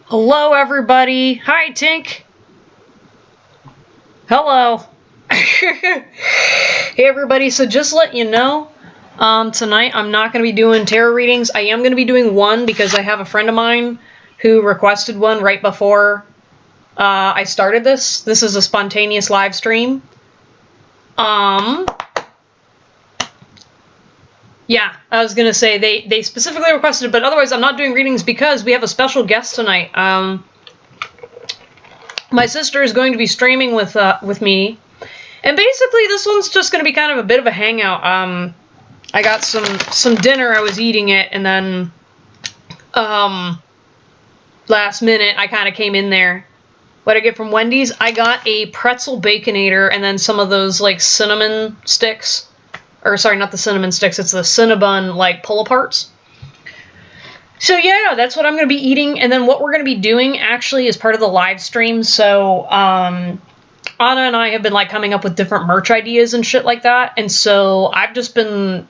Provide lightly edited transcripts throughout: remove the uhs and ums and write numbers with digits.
Hello, everybody. Hi, Tink. Hello. Hey, everybody. So just let you know, tonight I'm not going to be doing tarot readings. I am going to be doing one because I have a friend of mine who requested one right before I started this. This is a spontaneous live stream. Yeah, I was going to say they specifically requested it, but otherwise I'm not doing readings because we have a special guest tonight. My sister is going to be streaming with me, and basically this one's just going to be kind of a bit of a hangout. I got some dinner, I was eating it, and then last minute I kind of came in there. What did I get from Wendy's? I got a pretzel baconator and then some of those like cinnamon sticks. Or sorry, not the cinnamon sticks, it's the Cinnabon like pull-aparts. So yeah, that's what I'm going to be eating, and then what we're going to be doing actually is part of the live stream. So Anna and I have been like coming up with different merch ideas and shit like that, and so I've just been,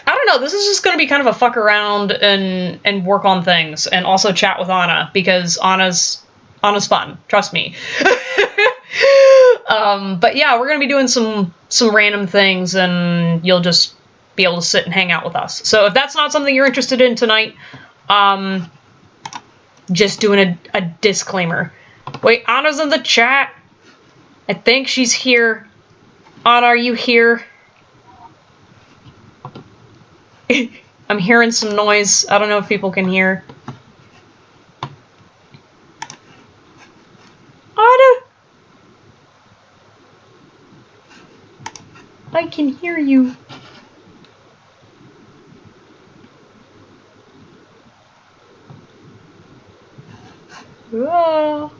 I don't know, this is just going to be kind of a fuck around and work on things, and also chat with Anna, because Anna's fun, trust me. But yeah, we're going to be doing some random things, and you'll just be able to sit and hang out with us. So if that's not something you're interested in tonight, just doing a disclaimer. Wait, Anna's in the chat. I think she's here. Anna, are you here? I'm hearing some noise. I don't know if people can hear. Anna! I can hear you. Whoa.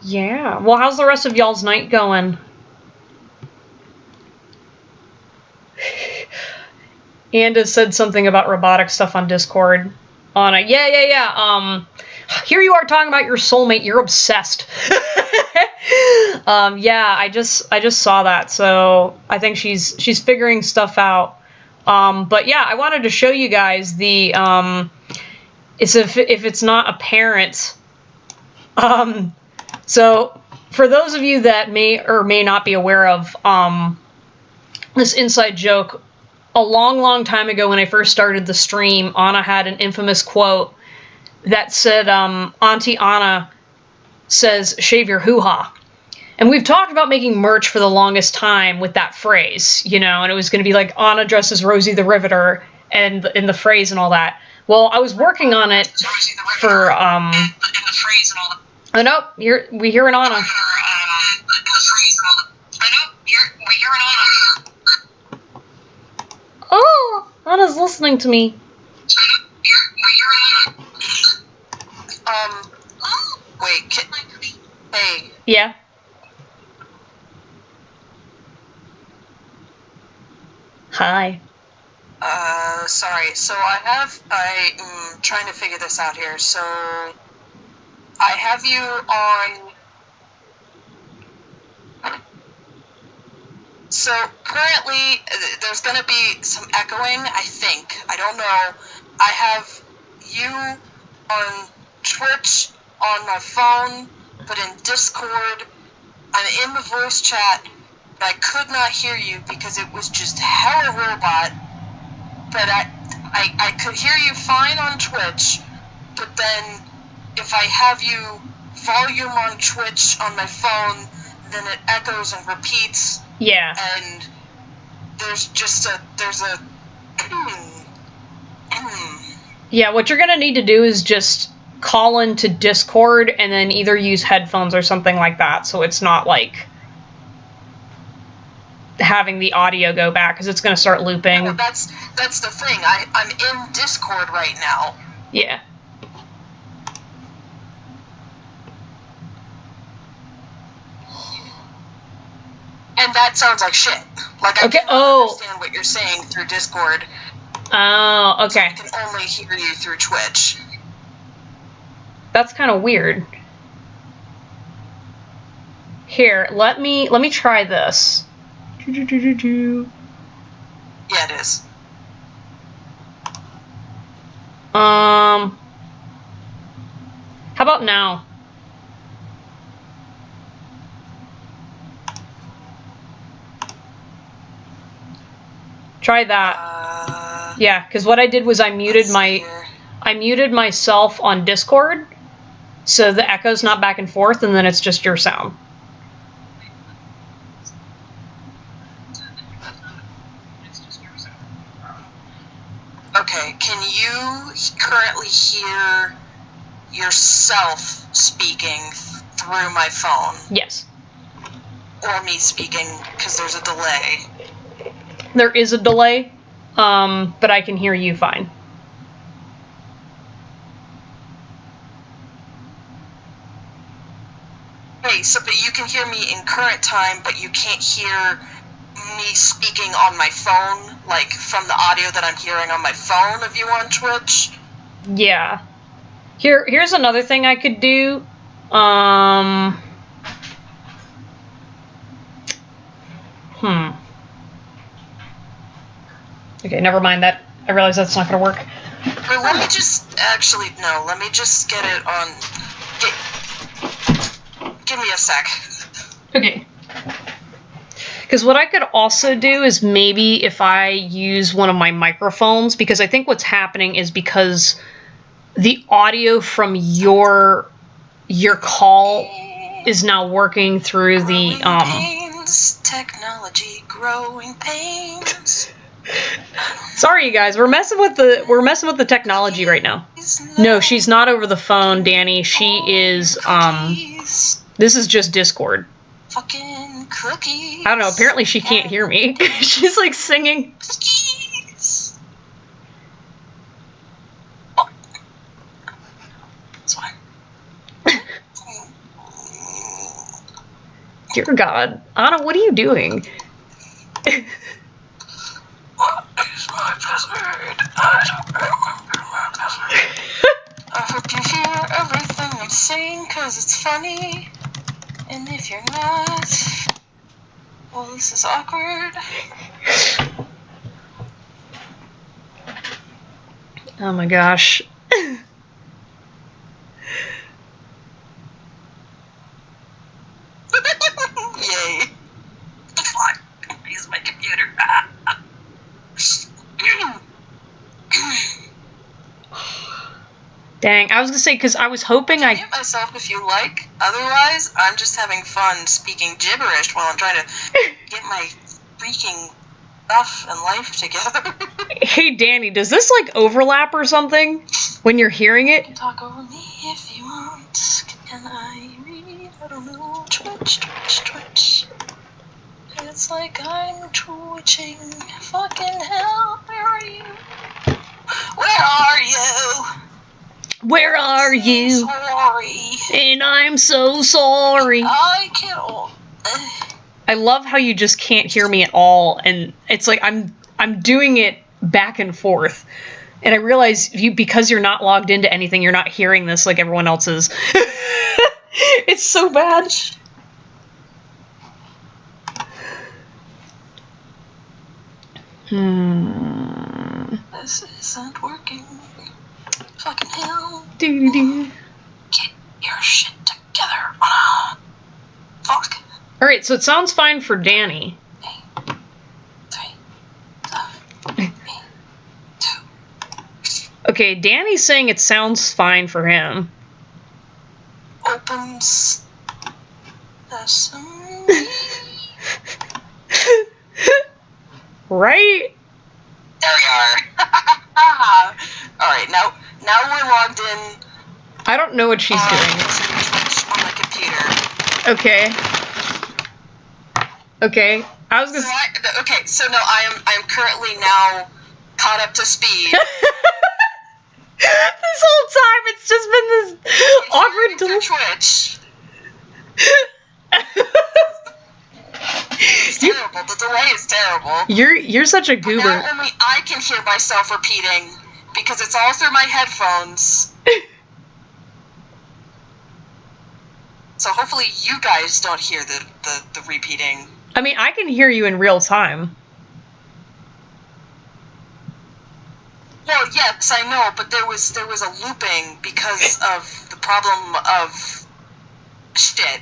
Yeah. Well, how's the rest of y'all's night going? Anda said something about robotic stuff on Discord. Anna, yeah. Here you are talking about your soulmate. You're obsessed. Yeah, I just saw that. So I think she's figuring stuff out. But yeah, I wanted to show you guys the if it's not apparent. So for those of you that may or may not be aware of this inside joke, a long time ago when I first started the stream, Anna had an infamous quote that said, Auntie Anna says, shave your hoo-ha. And we've talked about making merch for the longest time with that phrase, you know, and it was going to be like Anna dresses Rosie the Riveter and in the phrase and all that. Well, I was working on it for, oh no, we hear an Anna. Oh, Anna's listening to me. Wait, hey. Yeah. Hi. Sorry. So I'm trying to figure this out here. So I have you on. So currently, there's going to be some echoing, I think. I don't know. I have you on Twitch on my phone, but in Discord, I'm in the voice chat, but I could not hear you because it was just hella robot. But I could hear you fine on Twitch, but then if I have you volume on Twitch on my phone, then it echoes and repeats. Yeah. And there's a Yeah, what you're gonna need to do is just call into Discord and then either use headphones or something like that, so it's not like having the audio go back, because it's gonna start looping. No, that's the thing. I'm in Discord right now. Yeah. And that sounds like shit. Like, I Okay. can't understand what you're saying through Discord. Oh, okay. So I can only hear you through Twitch. That's kind of weird. Here, let me try this. Yeah, it is. How about now? Try that. Yeah, because what I did was I muted myself on Discord, so the echo's not back and forth, and then it's just your sound. Okay, can you currently hear yourself speaking through my phone? Yes. Or me speaking, because there's a delay. There is a delay, but I can hear you fine. Okay, so but you can hear me in current time, but you can't hear me speaking on my phone, like from the audio that I'm hearing on my phone of you on Twitch? Yeah. Here's another thing I could do. Okay, never mind that. I realize that's not gonna work. Or let me just let me just get it on. Give me a sec. Okay. Because what I could also do is maybe if I use one of my microphones, because I think what's happening is because the audio from your call is now working through the pains, technology, growing pains. Sorry, you guys. We're messing with the technology right now. No, she's not over the phone, Danny. She is This is just Discord. Fucking cookies. I don't know. Apparently, she can't hear me. She's like singing. Cookies. Oh. That's fine. Dear God, Anna, what are you doing? What is my password? I don't remember my password. I hope you hear everything I'm saying, cause it's funny. And if you're not, well, this is awkward. Oh my gosh. Yay. Fuck. Use my computer. Dang, I was gonna say, because I was hoping I... Mute myself if you like. Otherwise, I'm just having fun speaking gibberish while I'm trying to get my freaking stuff and life together. Hey, Danny, does this, like, overlap or something when you're hearing it? You can talk over me if you want. Can I read? I don't know. Twitch. It's like I'm twitching. Fucking hell, where are you? Where are you? Where are you? Sorry. And I'm so sorry. I can't. I love how you just can't hear me at all, and it's like I'm doing it back and forth. And I realize because you're not logged into anything, you're not hearing this like everyone else is. It's so bad. This isn't working. Fucking hell. Doo-doo-doo. Get your shit together. Fuck. Alright, so it sounds fine for Danny. 8, 3, 7, 8, 2. Okay, Danny's saying it sounds fine for him. Opens. Right? There we are. Alright, now we're logged in. I don't know what she's doing. On my computer. Okay. Okay. I was gonna. Okay, so no, I am currently now caught up to speed. This whole time, it's just been this awkward through Twitch. It's terrible. The delay is terrible. You're such a But goober. now only I can hear myself repeating because it's all through my headphones. So hopefully you guys don't hear the repeating. I mean, I can hear you in real time. Well, yes, I know, but there was a looping because of the problem of shit.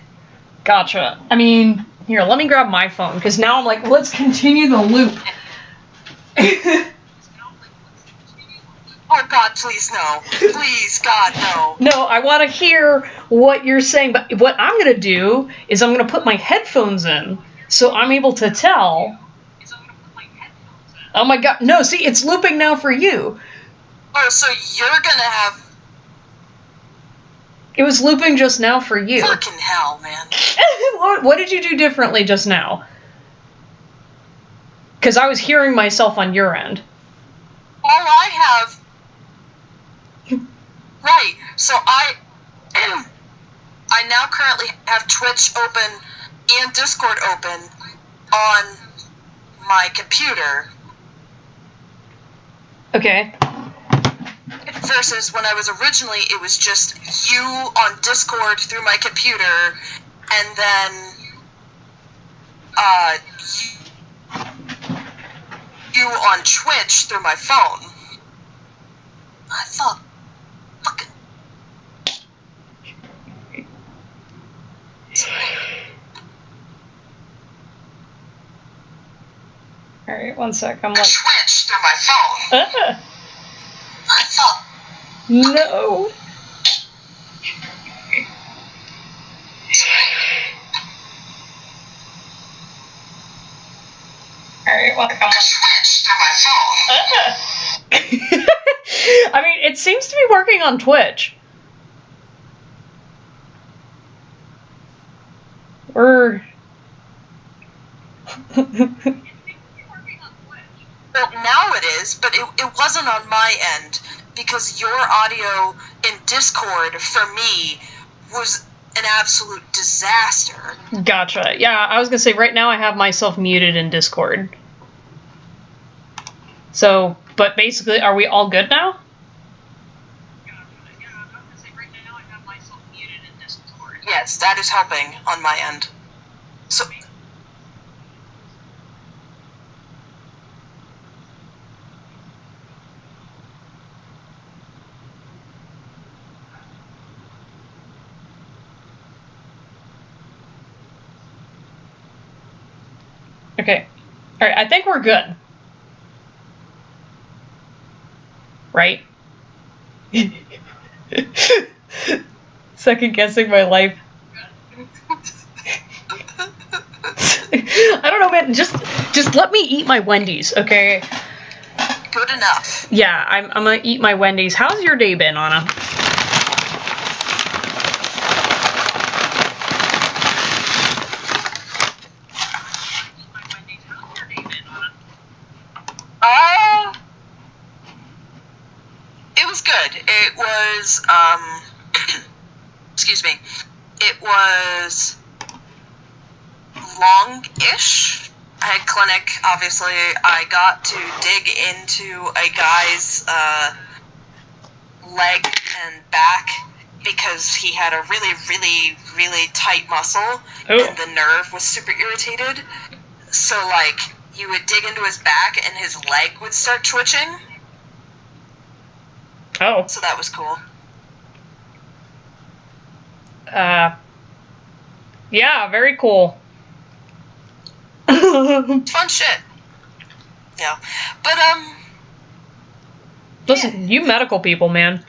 Gotcha. I mean, here, let me grab my phone, because now I'm like, let's continue the loop. Oh God, please no. Please, God, no. No, I want to hear what you're saying, but what I'm going to do is I'm going to put my headphones in, so I'm able to tell. Oh my God, no, see, it's looping now for you. Oh, so you're gonna have... It was looping just now for you. Fucking hell, man. What did you do differently just now? Because I was hearing myself on your end. All I have... Right, so I now currently have Twitch open and Discord open on my computer. Okay. Versus when I was originally, it was just you on Discord through my computer, and then you on Twitch through my phone. I thought, fucking. All right, one sec. I'm like Twitch through my phone. I thought. No. All right, well, come on. Twitch through my phone. I mean, it seems to be working on Twitch. We're... Well, now it is, but it wasn't on my end, because your audio in Discord, for me, was an absolute disaster. Gotcha. Yeah, I was gonna say, right now I have myself muted in Discord. So, but basically, are we all good now? Yes, that is helping on my end. So... Okay. Alright, I think we're good. Right? Second guessing my life. I don't know, man. Just let me eat my Wendy's, okay? Good enough. Yeah, I'm gonna eat my Wendy's. How's your day been, Anna? It was good. It was, excuse me. It was long-ish. I had clinic, obviously. I got to dig into a guy's, leg and back because he had a really, really, really tight muscle, and the nerve was super irritated. So, like, you would dig into his back and his leg would start twitching. Oh. So that was cool. Yeah, very cool. Fun shit. Yeah. But, Listen, you medical people, man.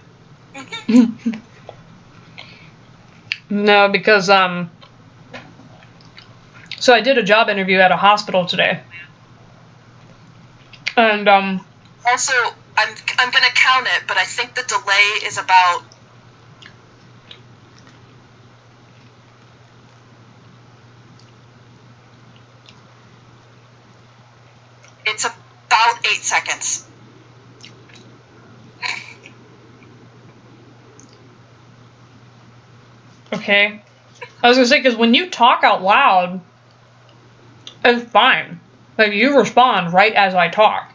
No, because, so I did a job interview at a hospital today. And, also, I'm gonna count it, but I think the delay is about... It's about 8 seconds. okay. I was gonna say, because when you talk out loud, it's fine. Like, you respond right as I talk.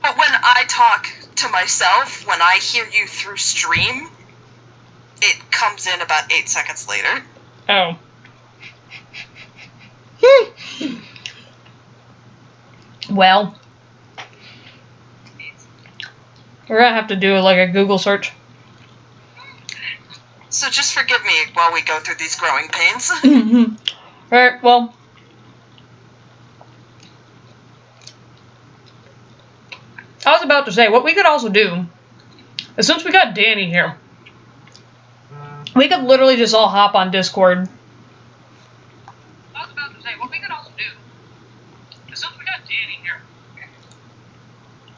But when I talk to myself, when I hear you through stream, it comes in about 8 seconds later. Oh. Well, we're gonna have to do like a Google search. So just forgive me while we go through these growing pains. Alright, well. I was about to say, what we could also do is, since we got Danny here, we could literally just all hop on Discord. I was about to say, what we could also do is, since we got Danny here,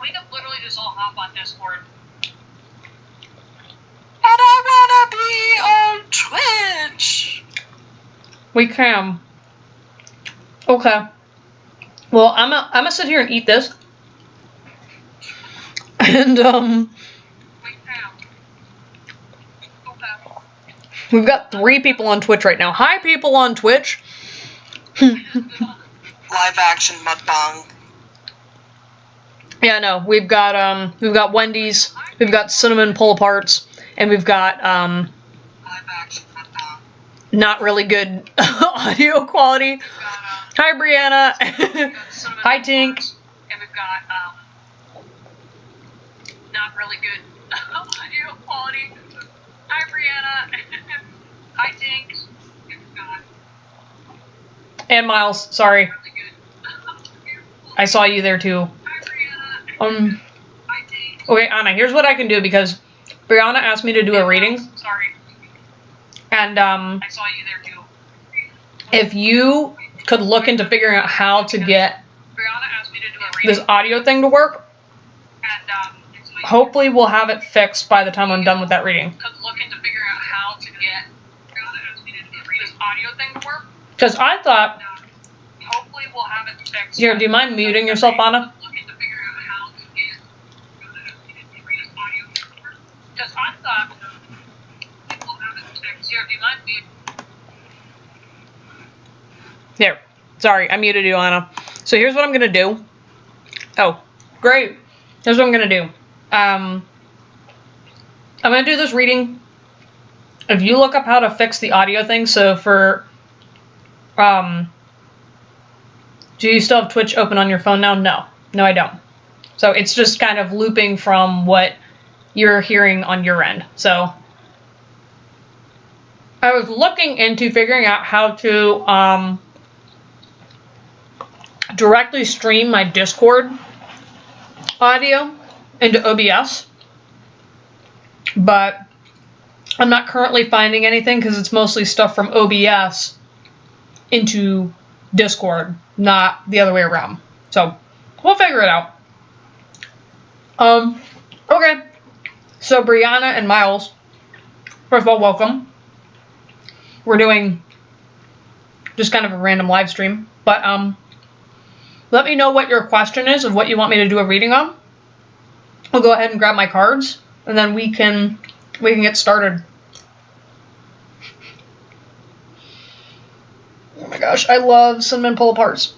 we could literally just all hop on Discord. But I wanna be on Twitch. We can. Okay. Well, I'm gonna sit here and eat this. And, we've got 3 people on Twitch right now. Hi, people on Twitch. Live action mukbang. Yeah, no, we've got Wendy's, we've got cinnamon pull-aparts, and we've got, Live action mukbang. not really good audio quality. Hi, Brianna. Hi, Tink. And we've got, not really good audio quality. Hi, Brianna. Hi, Tink. And Miles, sorry. I saw you there too. Okay, Anna, here's what I can do, because Brianna asked me to do a reading. Sorry. And I saw you there too. If you could look into figuring out how to get this audio thing to work, hopefully we'll have it fixed by the time I'm done with that reading. Because I thought, hopefully we'll have it fixed. Here, do you mind muting yourself, Anna? Because I thought, we'll have it fixed. Here, do you mind muting? There. Sorry, I muted you, Anna. So here's what I'm gonna do. Oh, great. Here's what I'm gonna do. I'm gonna do this reading. If you look up how to fix the audio thing, so for, do you still have Twitch open on your phone now? No. No, I don't. So it's just kind of looping from what you're hearing on your end. So I was looking into figuring out how to, directly stream my Discord audio into OBS, but I'm not currently finding anything because it's mostly stuff from OBS into Discord, not the other way around. So we'll figure it out. Okay. So Brianna and Miles, first of all, welcome. We're doing just kind of a random live stream, but let me know what your question is of what you want me to do a reading on. I'll go ahead and grab my cards, and then we can get started. Oh my gosh, I love cinnamon pull-aparts.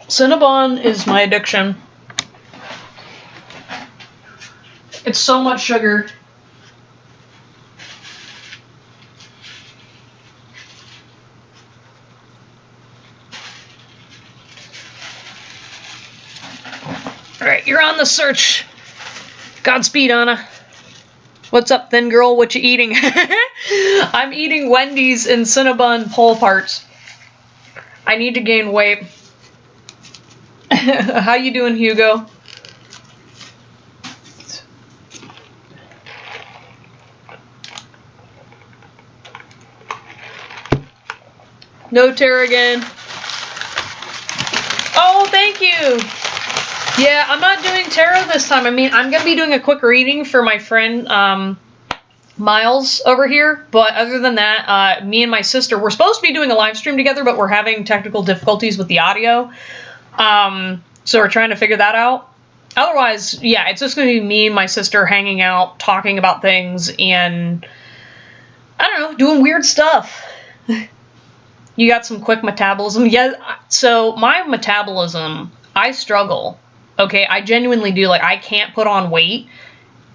Cinnabon is my addiction. It's so much sugar. Alright, you're on the search. Godspeed, Anna. What's up, thin girl? What you eating? I'm eating Wendy's and Cinnabon pull-aparts. I need to gain weight. How you doing, Hugo? No tear again. Oh, thank you. Yeah, I'm not doing tarot this time. I mean, I'm going to be doing a quick reading for my friend Miles over here. But other than that, me and my sister, we're supposed to be doing a live stream together, but we're having technical difficulties with the audio. So we're trying to figure that out. Otherwise, yeah, it's just going to be me and my sister hanging out, talking about things, and, I don't know, doing weird stuff. You got some quick metabolism? Yeah, so my metabolism, I struggle. Okay, I genuinely do. Like, I can't put on weight.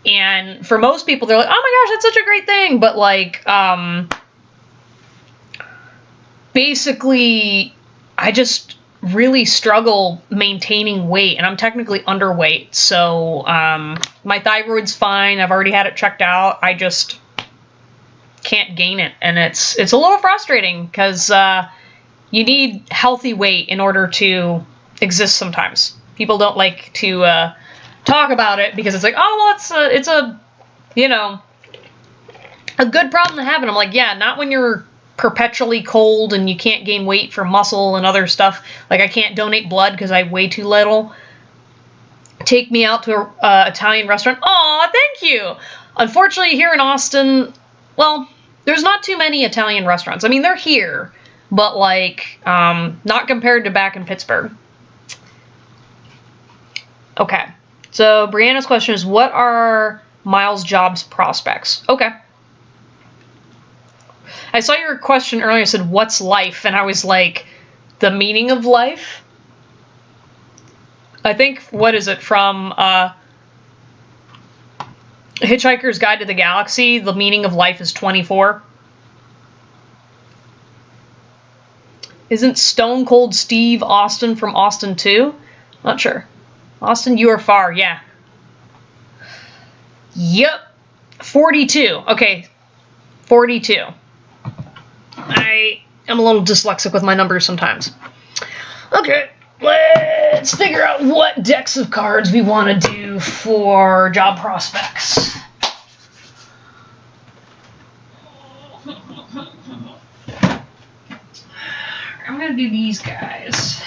And for most people, they're like, oh my gosh, that's such a great thing. But, like, basically, I just really struggle maintaining weight, and I'm technically underweight. So, my thyroid's fine. I've already had it checked out. I just can't gain it, and it's a little frustrating because you need healthy weight in order to exist sometimes. People don't like to talk about it because it's like, oh, well, it's a you know, a good problem to have. And I'm like, yeah, not when you're perpetually cold and you can't gain weight from muscle and other stuff. Like, I can't donate blood because I weigh too little. Take me out to a Italian restaurant. Aw, thank you. Unfortunately, here in Austin, well, there's not too many Italian restaurants. I mean, they're here, but, like, not compared to back in Pittsburgh. Okay. So, Brianna's question is, what are Miles' jobs prospects? Okay. I saw your question earlier, it said, what's life? And I was like, the meaning of life? I think, what is it, from Hitchhiker's Guide to the Galaxy, the meaning of life is 24. Isn't Stone Cold Steve Austin from Austin 2? Not sure. Austin, you are far, yeah. Yep. 42. Okay. 42. I am a little dyslexic with my numbers sometimes. Okay. Let's figure out what decks of cards we want to do for job prospects. I'm going to do these guys.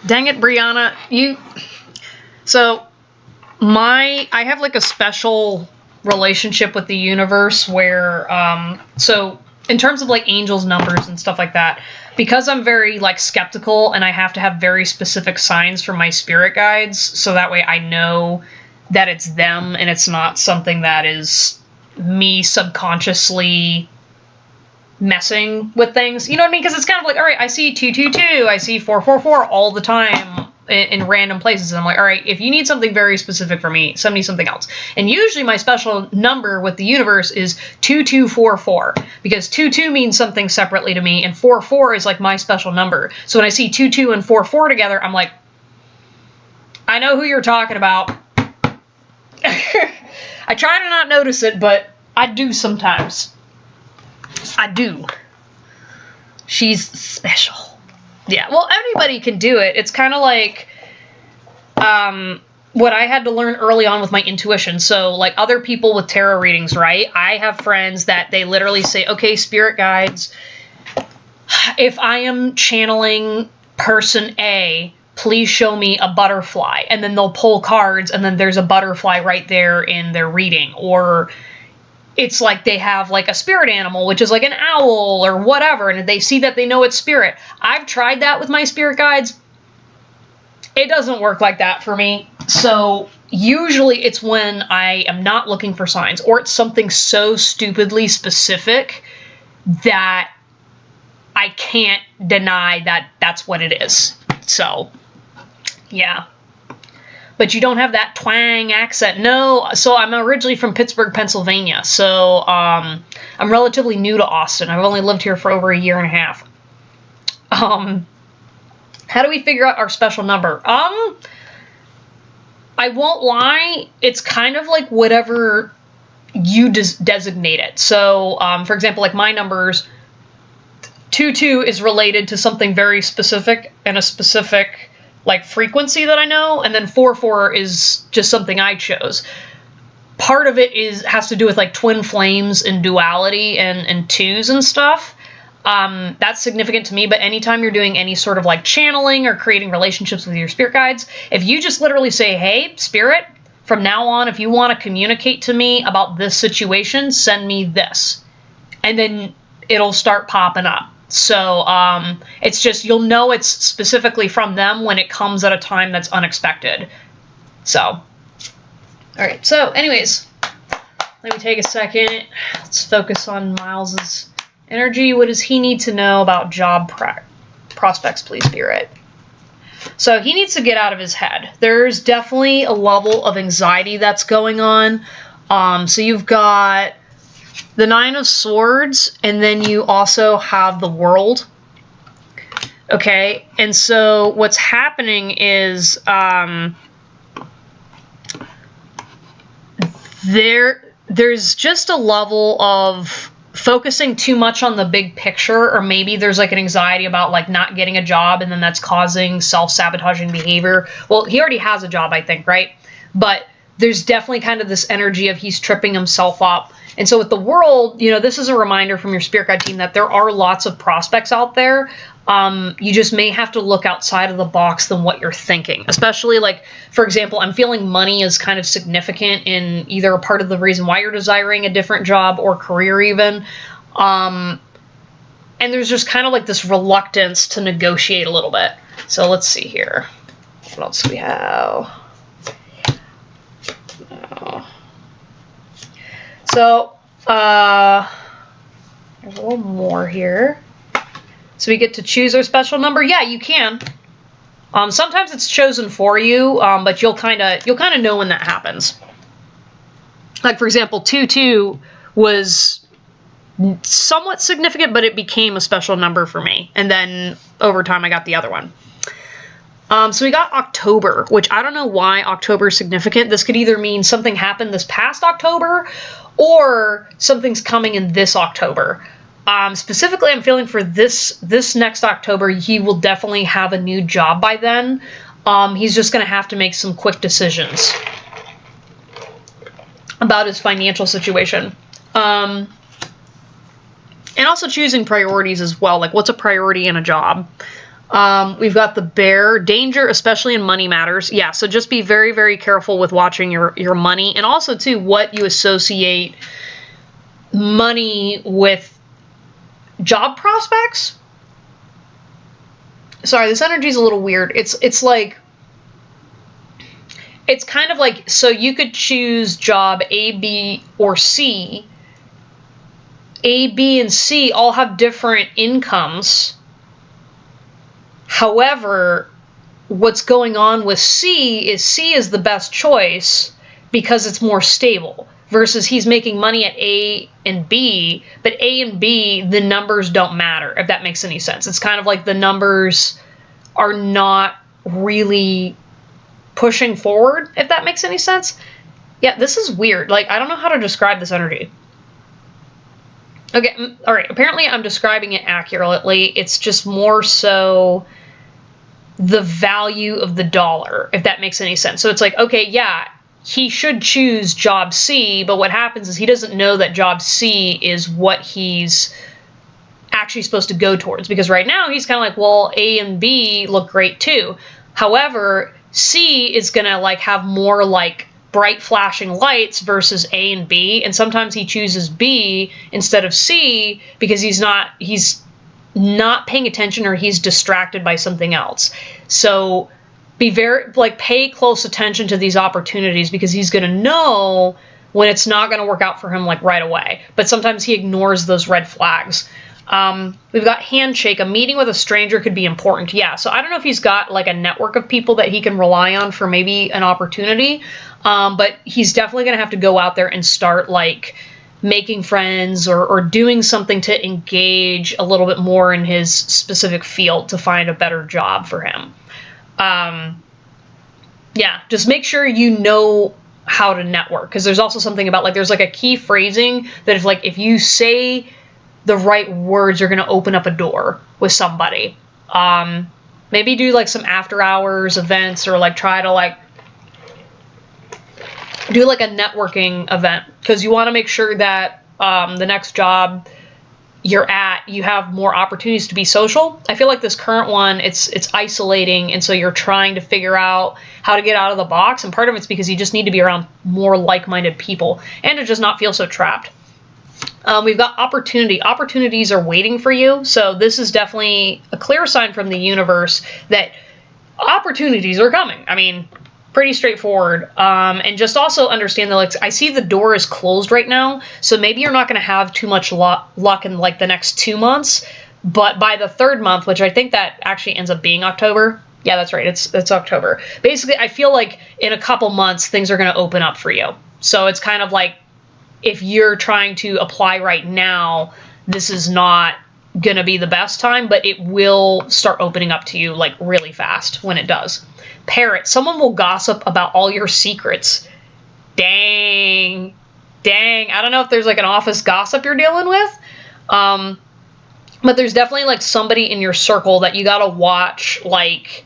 Dang it, Brianna. So, I have like a special relationship with the universe where, so in terms of like angels numbers and stuff like that, because I'm very like skeptical and I have to have very specific signs from my spirit guides, so that way I know that it's them and it's not something that is me subconsciously messing with things. You know what I mean? Because it's kind of like, all right, I see 222, I see 444 all the time in random places. And I'm like, all right, if you need something very specific for me, send me something else. And usually my special number with the universe is 2244, because 22 means something separately to me, and 44 is like my special number. So when I see 22 and 44 together, I'm like, I know who you're talking about. I try to not notice it, but I do sometimes. I do. She's special. Yeah, well, anybody can do it. It's kind of like what I had to learn early on with my intuition. So, like other people with tarot readings, right? I have friends that they literally say, okay, spirit guides, if I am channeling person A, please show me a butterfly. And then they'll pull cards, and then there's a butterfly right there in their reading. Or it's like they have like a spirit animal, which is like an owl or whatever, and they see that they know it's spirit. I've tried that with my spirit guides. It doesn't work like that for me. So usually it's when I am not looking for signs, or it's something so stupidly specific that I can't deny that that's what it is. So, yeah. But you don't have that twang accent. No, so I'm originally from Pittsburgh, Pennsylvania. So I'm relatively new to Austin. I've only lived here for over a year and a half. How do we figure out our special number? I won't lie. It's kind of like whatever you designate it. So, for example, like my numbers, 22 is related to something very specific and a specific like frequency that I know, and then 44 is just something I chose. Part of it has to do with like twin flames and duality and twos and stuff. That's significant to me, but anytime you're doing any sort of like channeling or creating relationships with your spirit guides, if you just literally say, hey, spirit, from now on, if you want to communicate to me about this situation, send me this. And then it'll start popping up. So it's just, you'll know it's specifically from them when it comes at a time that's unexpected. So, all right. So anyways, let me take a second. Let's focus on Miles's energy. What does he need to know about job prospects, please, Spirit? So he needs to get out of his head. There's definitely a level of anxiety that's going on. So you've got the Nine of Swords, and then you also have the World. Okay, and so what's happening is there's just a level of focusing too much on the big picture, or maybe there's like an anxiety about like not getting a job, and then that's causing self-sabotaging behavior. Well, he already has a job, I think, right? But there's definitely kind of this energy of he's tripping himself up. And so with the World, you know, this is a reminder from your spirit guide team that there are lots of prospects out there. You just may have to look outside of the box than what you're thinking. Especially like, for example, I'm feeling money is kind of significant in either a part of the reason why you're desiring a different job or career even. And there's just kind of like this reluctance to negotiate a little bit. So let's see here. What else do we have? So, there's a little more here. So we get to choose our special number. Yeah, you can. Sometimes it's chosen for you, but you'll kind of know when that happens. Like, for example, 2-2 was somewhat significant, but it became a special number for me. And then over time, I got the other one. So we got October, which I don't know why October is significant. This could either mean something happened this past October, or something's coming in this October. Specifically, I'm feeling for this next October, he will definitely have a new job by then. He's just going to have to make some quick decisions about his financial situation. And also choosing priorities as well. Like, what's a priority in a job? We've got the Bear. Danger, especially in money matters. Yeah, so just be very, very careful with watching your money. And also, too, what you associate money with job prospects. Sorry, this energy is a little weird. It's like, it's kind of like, so you could choose job A, B, or C. A, B, and C all have different incomes. However, what's going on with C is the best choice because it's more stable, versus he's making money at A and B, but A and B, the numbers don't matter, if that makes any sense. It's kind of like the numbers are not really pushing forward, if that makes any sense. Yeah, this is weird. Like, I don't know how to describe this energy. Okay, all right, apparently I'm describing it accurately. It's just more so the value of the dollar, if that makes any sense. So it's like, okay, yeah, he should choose job C, but what happens is he doesn't know that job C is what he's actually supposed to go towards, because right now he's kind of like, well, A and B look great too. However, C is going to like have more like bright flashing lights versus A and B, and sometimes he chooses B instead of C because he's not paying attention, or he's distracted by something else. So be very, like, pay close attention to these opportunities, because he's going to know when it's not going to work out for him, like, right away. But sometimes he ignores those red flags. We've got handshake. A meeting with a stranger could be important. Yeah, so I don't know if he's got, like, a network of people that he can rely on for maybe an opportunity. But he's definitely going to have to go out there and start, like, making friends or doing something to engage a little bit more in his specific field to find a better job for him. Yeah, just make sure you know how to network, because there's also something about, like, there's like a key phrasing that if you say the right words, you're going to open up a door with somebody. Maybe do like some after hours events, or like try to like do like a networking event, because you want to make sure that the next job you're at, you have more opportunities to be social. I feel like this current one, it's isolating, and so you're trying to figure out how to get out of the box, and part of it's because you just need to be around more like-minded people and to just not feel so trapped. We've got opportunity. Opportunities are waiting for you, so this is definitely a clear sign from the universe that opportunities are coming. I mean, pretty straightforward. And just also understand that, like, I see the door is closed right now, so maybe you're not going to have too much luck in, like, the next 2 months, but by the 3rd month, which I think that actually ends up being October. Yeah, that's right. It's October. Basically, I feel like in a couple months, things are going to open up for you. So it's kind of like, if you're trying to apply right now, this is not going to be the best time, but it will start opening up to you, like, really fast when it does. Parrot, someone will gossip about all your secrets. Dang. I don't know if there's, like, an office gossip you're dealing with, but there's definitely, like, somebody in your circle that you gotta watch, like,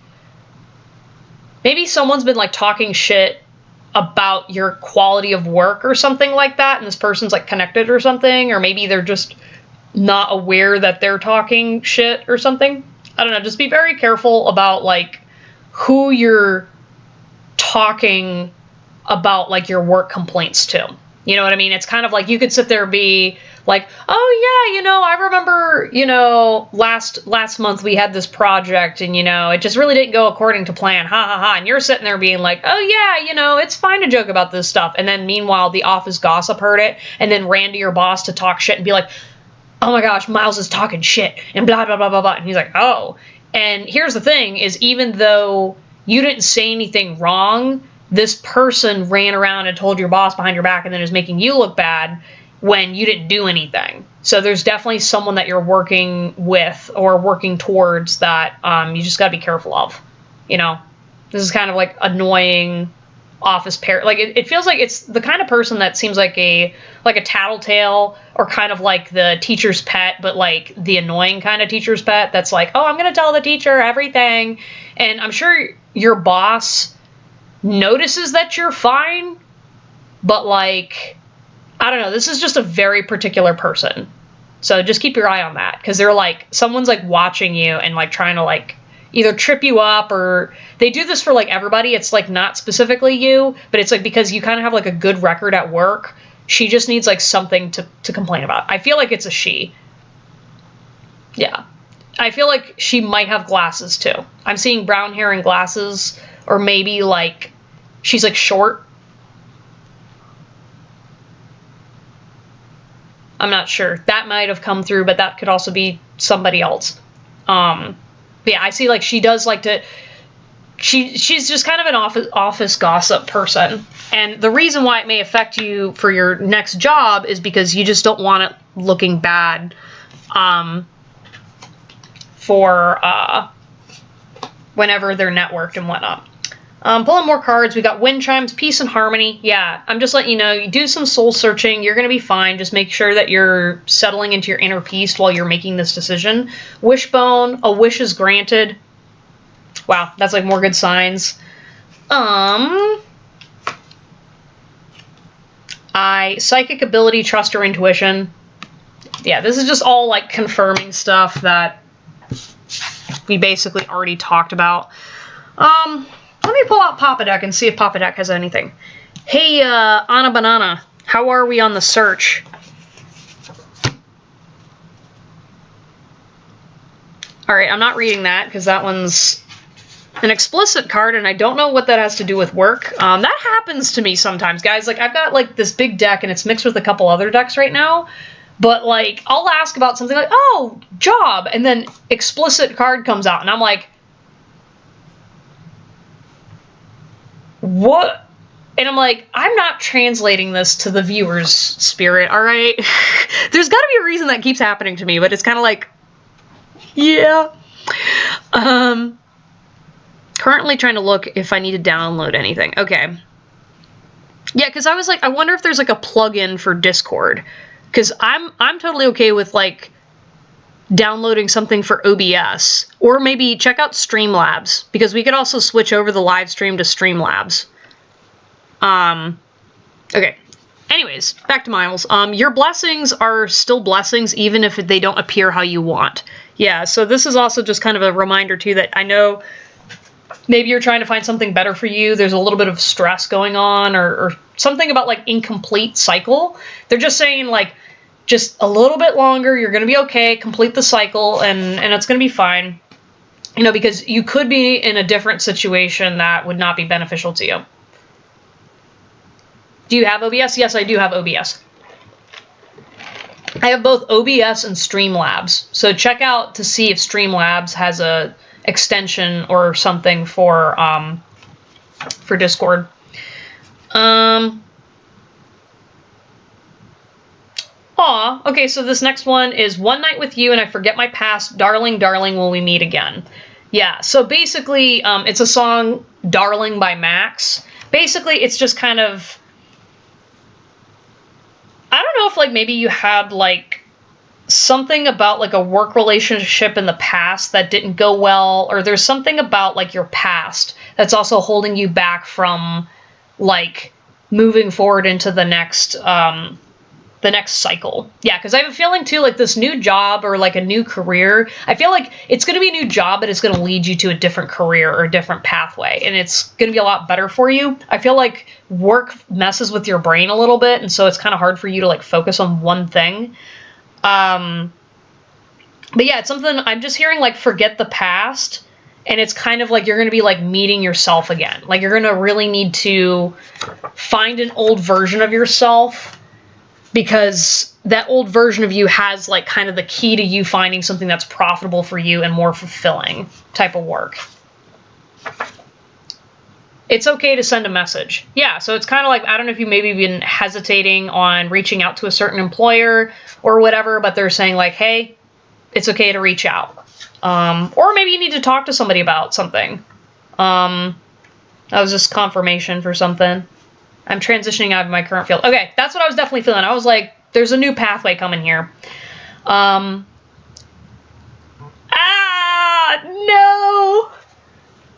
maybe someone's been, like, talking shit about your quality of work or something like that, and this person's, like, connected or something, or maybe they're just not aware that they're talking shit or something. I don't know, just be very careful about, like, who you're talking about, like, your work complaints to. You know what I mean? It's kind of like, you could sit there and be like, oh yeah, you know, I remember, you know, last month we had this project and, you know, it just really didn't go according to plan, ha ha ha, and you're sitting there being like, oh yeah, you know, it's fine to joke about this stuff, and then meanwhile the office gossip heard it and then ran to your boss to talk shit and be like, oh my gosh, Miles is talking shit and blah blah blah blah blah, and he's like, oh. And here's the thing, is even though you didn't say anything wrong, this person ran around and told your boss behind your back and then is making you look bad when you didn't do anything. So there's definitely someone that you're working with or working towards that you just got to be careful of. You know, this is kind of like annoying office parrot. Like, it feels like it's the kind of person that seems like a tattletale, or kind of like the teacher's pet, but like the annoying kind of teacher's pet that's like, oh, I'm going to tell the teacher everything. And I'm sure your boss notices that you're fine, but like, I don't know, this is just a very particular person. So just keep your eye on that, because they're like, someone's like watching you and like trying to like either trip you up, or they do this for like everybody. It's like not specifically you, but it's like because you kind of have like a good record at work. She just needs like something to complain about. I feel like it's a she. Yeah. I feel like she might have glasses too. I'm seeing brown hair and glasses, or maybe like she's like short. I'm not sure. That might have come through, but that could also be somebody else. But yeah, I see like she does like to, she's just kind of an office gossip person. And the reason why it may affect you for your next job is because you just don't want it looking bad for whenever they're networked and whatnot. Pulling more cards. We got wind chimes, peace and harmony. Yeah, I'm just letting you know, you do some soul searching, you're going to be fine. Just make sure that you're settling into your inner peace while you're making this decision. Wishbone, a wish is granted. Wow, that's like more good signs. Psychic ability, trust or intuition. Yeah, this is just all like confirming stuff that we basically already talked about. Let me pull out Papa Deck and see if Papa Deck has anything. Hey, Anna Banana, how are we on the search? Alright, I'm not reading that because that one's an explicit card and I don't know what that has to do with work. That happens to me sometimes, guys. Like, I've got like this big deck and it's mixed with a couple other decks right now. But like, I'll ask about something like, oh, job, and then explicit card comes out and I'm like, what? And I'm like, I'm not translating this to the viewer's spirit, all right? There's got to be a reason that keeps happening to me, but it's kind of like, yeah. Currently trying to look if I need to download anything. Okay. Yeah, because I was like, I wonder if there's like a plugin for Discord. Because I'm totally okay with like downloading something for OBS, or maybe check out Streamlabs, because we could also switch over the live stream to Streamlabs. Okay, Anyways, back to Miles. Your blessings are still blessings even if they don't appear how you want. Yeah, so this is also just kind of a reminder too that I know maybe you're trying to find something better for you. There's a little bit of stress going on or something about like incomplete cycle. They're just saying like just a little bit longer, you're going to be okay, complete the cycle and it's going to be fine. You know, because you could be in a different situation that would not be beneficial to you. Do you have OBS? Yes, I do have OBS. I have both OBS and Streamlabs. So check out to see if Streamlabs has a extension or something for Discord. Okay, so this next one is One Night With You and I Forget My Past, Darling, Darling, Will We Meet Again? Yeah, so basically, it's a song, Darling by Max. Basically, it's just kind of, I don't know if, like, maybe you had, like, something about, like, a work relationship in the past that didn't go well, or there's something about, like, your past that's also holding you back from, like, moving forward into the next cycle. Yeah, because I have a feeling too, like this new job or like a new career, I feel like it's going to be a new job, but it's going to lead you to a different career or a different pathway. And it's going to be a lot better for you. I feel like work messes with your brain a little bit. And so it's kind of hard for you to like focus on one thing. But yeah, it's something I'm just hearing like forget the past. And it's kind of like you're going to be like meeting yourself again. Like you're going to really need to find an old version of yourself, because that old version of you has like kind of the key to you finding something that's profitable for you and more fulfilling type of work. It's okay to send a message. Yeah, so it's kind of like, I don't know if you maybe been hesitating on reaching out to a certain employer or whatever, but they're saying like, hey, it's okay to reach out. Or maybe you need to talk to somebody about something. That was just confirmation for something. I'm transitioning out of my current field. Okay, that's what I was definitely feeling. I was like, there's a new pathway coming here. No!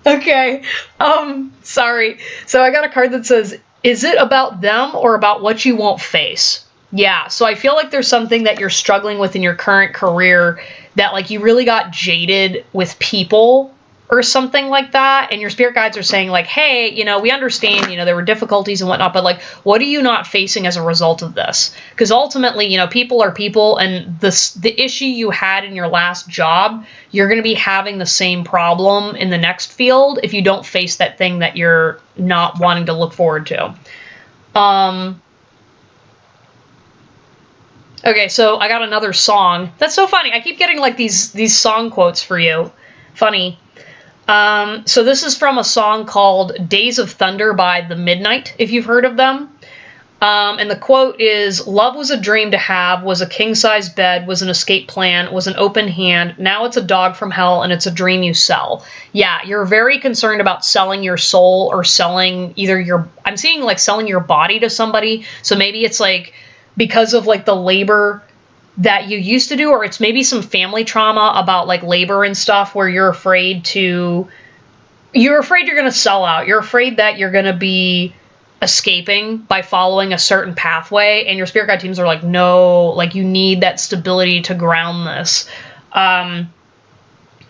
Okay, sorry. So I got a card that says, is it about them or about what you won't face? Yeah, so I feel like there's something that you're struggling with in your current career that like you really got jaded with people or something like that, and your spirit guides are saying like, hey, you know, we understand, you know, there were difficulties and whatnot, but like, what are you not facing as a result of this? Because ultimately, you know, people are people, and the issue you had in your last job, you're going to be having the same problem in the next field if you don't face that thing that you're not wanting to look forward to. Okay, so I got another song. That's so funny. I keep getting like these song quotes for you. Funny. So this is from a song called Days of Thunder by The Midnight, if you've heard of them. And the quote is, love was a dream to have, was a king-size bed, was an escape plan, was an open hand. Now it's a dog from hell and it's a dream you sell. Yeah, you're very concerned about selling your soul or selling either I'm seeing like selling your body to somebody. So maybe it's like because of like the labor that you used to do, or it's maybe some family trauma about like labor and stuff where you're afraid you're going to sell out. You're afraid that you're going to be escaping by following a certain pathway, and your spirit guide teams are like, no, like you need that stability to ground this.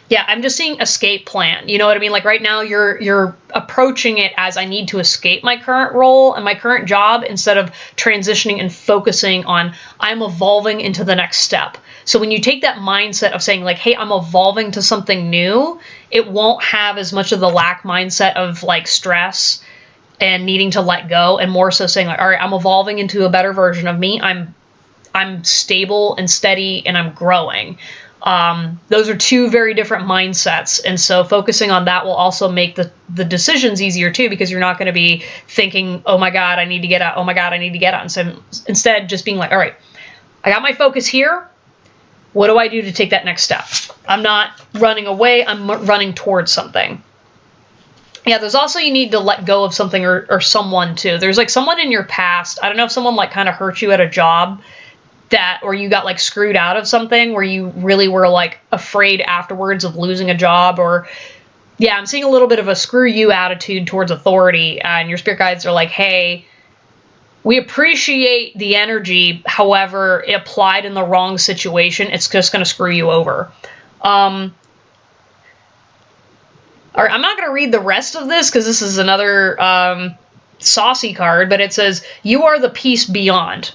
Yeah, I'm just seeing escape plan. You know what I mean? Like right now you're approaching it as I need to escape my current role and my current job instead of transitioning and focusing on I'm evolving into the next step. So when you take that mindset of saying like, hey, I'm evolving to something new, it won't have as much of the lack mindset of like stress and needing to let go, and more so saying like, all right, I'm evolving into a better version of me. I'm stable and steady and I'm growing. Those are two very different mindsets. And so focusing on that will also make the decisions easier too, because you're not going to be thinking, oh my God, I need to get out. Oh my God, I need to get out. And so instead just being like, all right, I got my focus here. What do I do to take that next step? I'm not running away. I'm running towards something. Yeah, there's also, you need to let go of something or someone too. There's like someone in your past. I don't know if someone like kind of hurt you at a job or you got like screwed out of something where you really were like afraid afterwards of losing a job, or yeah, I'm seeing a little bit of a screw you attitude towards authority, and your spirit guides are like, hey, we appreciate the energy, however, applied in the wrong situation, it's just going to screw you over. All right, I'm not going to read the rest of this because this is another saucy card, but it says, you are the peace beyond.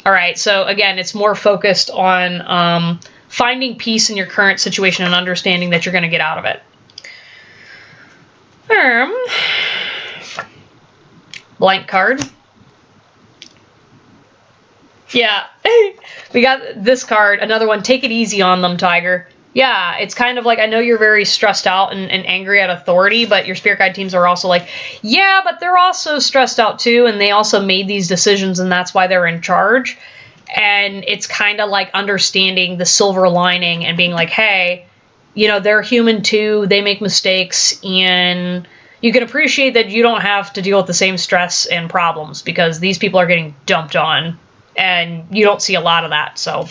All right, so again, it's more focused on finding peace in your current situation and understanding that you're going to get out of it. Blank card. Yeah, we got this card, another one. Take it easy on them, Tiger. Yeah, it's kind of like, I know you're very stressed out and angry at authority, but your spirit guide teams are also like, yeah, but they're also stressed out too, and they also made these decisions, and that's why they're in charge. And it's kind of like understanding the silver lining and being like, hey, you know, they're human too, they make mistakes, and you can appreciate that you don't have to deal with the same stress and problems because these people are getting dumped on, and you don't see a lot of that. So,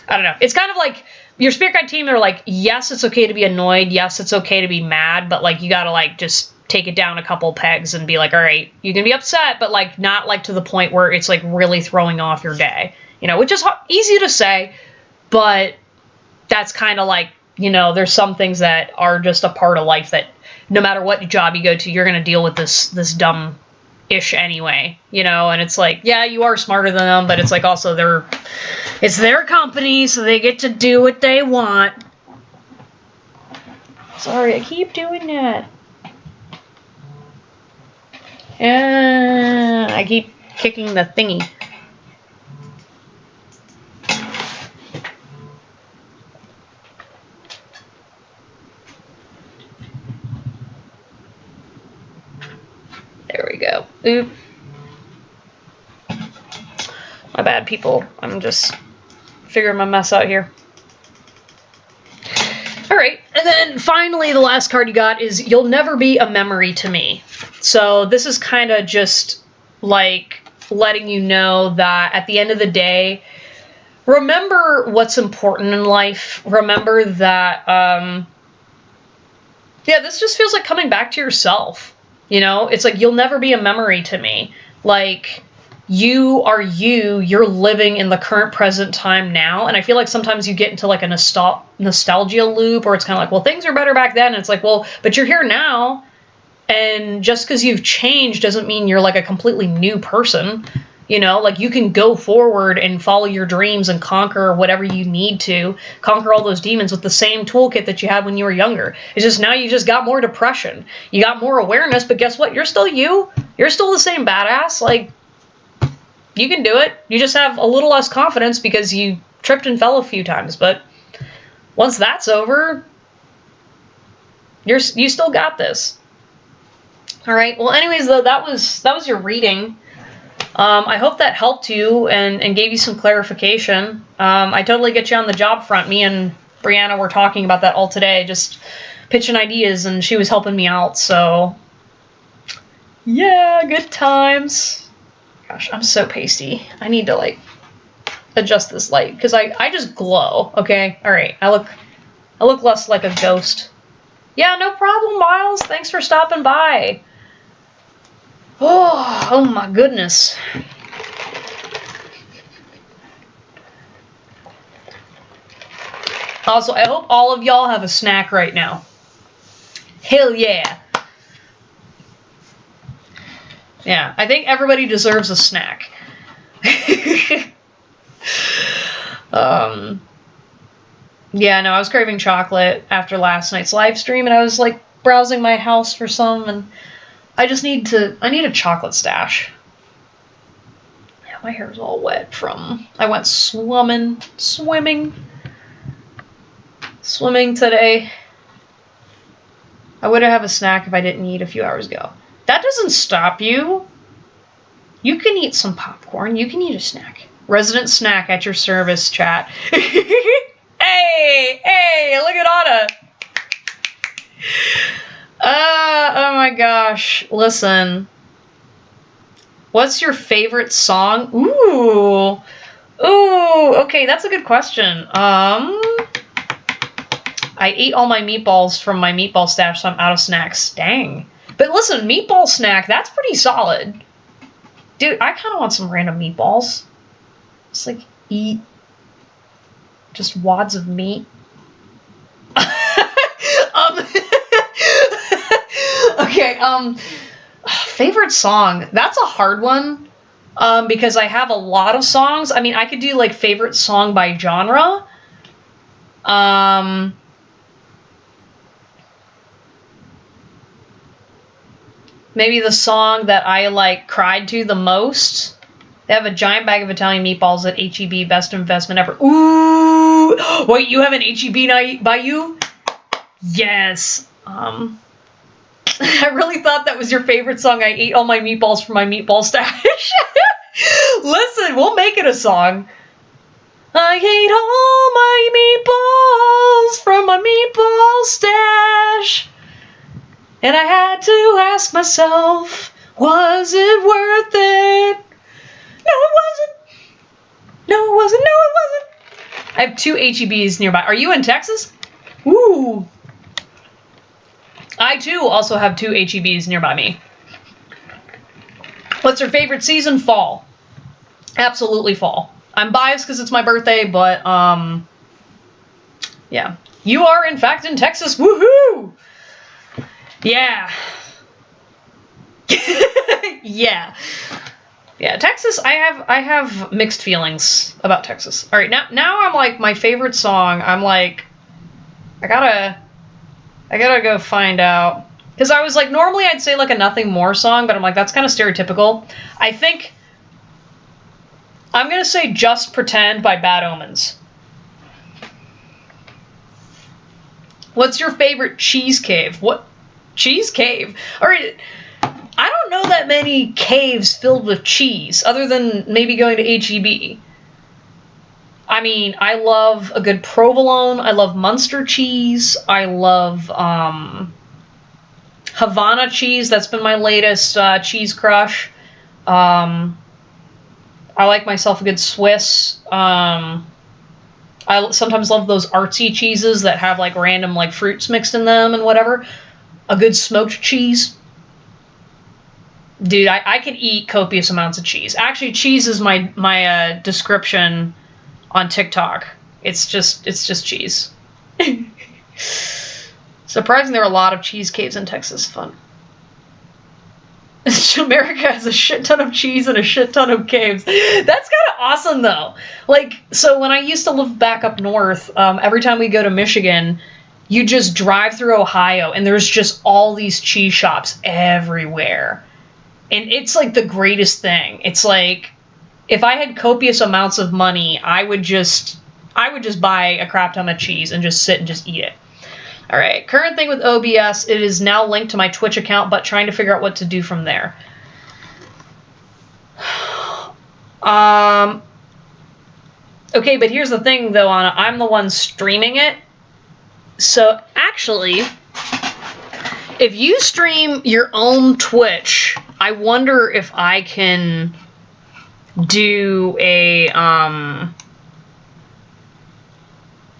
I don't know. It's kind of like, your spirit guide team are like, yes, it's okay to be annoyed. Yes, it's okay to be mad, but like, you gotta like just take it down a couple pegs and be like, all right, you can be upset, but like not like to the point where it's like really throwing off your day, you know, which is easy to say, but that's kind of like, you know, there's some things that are just a part of life that no matter what job you go to, you're gonna deal with this dumb-ish anyway, you know, and it's like, yeah, you are smarter than them, but it's like also it's their company, so they get to do what they want. Sorry, I keep doing that. And I keep kicking the thingy. There we go. Oop. My bad, people. I'm just figuring my mess out here. Alright, and then finally the last card you got is, you'll never be a memory to me. So this is kind of just like letting you know that at the end of the day, remember what's important in life. Remember that, yeah, this just feels like coming back to yourself. You know, it's like, you'll never be a memory to me. Like, you are you're living in the current present time now. And I feel like sometimes you get into like a nostalgia loop, or it's kind of like, well, things are better back then. And it's like, well, but you're here now. And just because you've changed doesn't mean you're like a completely new person. You know, like, you can go forward and follow your dreams and conquer whatever you need to. Conquer all those demons with the same toolkit that you had when you were younger. It's just now you just got more depression. You got more awareness, but guess what? You're still you. You're still the same badass. Like, you can do it. You just have a little less confidence because you tripped and fell a few times. But once that's over, you still got this. All right. Well, anyways, though, that was your reading. I hope that helped you and gave you some clarification. I totally get you on the job front. Me and Brianna were talking about that all today, just pitching ideas, and she was helping me out. So, yeah, good times. Gosh, I'm so pasty. I need to, like, adjust this light, because I just glow, okay? All right, I look less like a ghost. Yeah, no problem, Miles. Thanks for stopping by. Oh my goodness. Also, I hope all of y'all have a snack right now. Hell yeah. Yeah, I think everybody deserves a snack. Yeah, no, I was craving chocolate after last night's live stream, and I was like browsing my house for some, and I need a chocolate stash. Yeah, my hair's all wet from, I went swimming today. I would have a snack if I didn't eat a few hours ago. That doesn't stop you. You can eat some popcorn. You can eat a snack. Resident snack at your service, chat. Hey, look at Anna. Oh my gosh. Listen. What's your favorite song? Ooh, okay, that's a good question. I ate all my meatballs from my meatball stash, so I'm out of snacks. Dang. But listen, meatball snack, that's pretty solid. Dude, I kind of want some random meatballs. Just like eat just wads of meat. Okay, favorite song. That's a hard one. Because I have a lot of songs. I mean, I could do like favorite song by genre. Maybe the song that I like cried to the most. They have a giant bag of Italian meatballs at H-E-B, best investment ever. Ooh! Wait, you have an H-E-B night by you? Yes. I really thought that was your favorite song. I ate all my meatballs from my meatball stash. Listen, we'll make it a song. I ate all my meatballs from my meatball stash. And I had to ask myself, was it worth it? No, it wasn't. No, it wasn't. No, it wasn't. I have 2 H-E-Bs nearby. Are you in Texas? Ooh. I, too, also have 2 H-E-Bs nearby me. What's your favorite season? Fall. Absolutely fall. I'm biased because it's my birthday, but, yeah. You are, in fact, in Texas. Woohoo! Yeah. Yeah. Yeah, Texas, I have mixed feelings about Texas. All right, now I'm like, my favorite song, I'm like, I gotta go find out. Because I was like, normally I'd say like a Nothing More song, but I'm like, that's kind of stereotypical. I think I'm going to say Just Pretend by Bad Omens. What's your favorite cheese cave? What? Cheese cave? All right. I don't know that many caves filled with cheese, other than maybe going to H-E-B. I mean, I love a good provolone. I love Munster cheese. I love Havana cheese. That's been my latest cheese crush. I like myself a good Swiss. I sometimes love those artsy cheeses that have like random like fruits mixed in them and whatever. A good smoked cheese. Dude, I can eat copious amounts of cheese. Actually, cheese is my description on TikTok. It's just cheese. Surprising there are a lot of cheese caves in Texas. Fun. America has a shit ton of cheese and a shit ton of caves. That's kind of awesome, though. Like, so when I used to live back up north, every time we go to Michigan, you just drive through Ohio, and there's just all these cheese shops everywhere. And it's like the greatest thing. It's like, if I had copious amounts of money, I would just buy a crap ton of cheese and just sit and just eat it. All right, current thing with OBS, it is now linked to my Twitch account, but trying to figure out what to do from there. Okay, but here's the thing, though, Anna. I'm the one streaming it. So, actually, if you stream your own Twitch, I wonder if I can do a,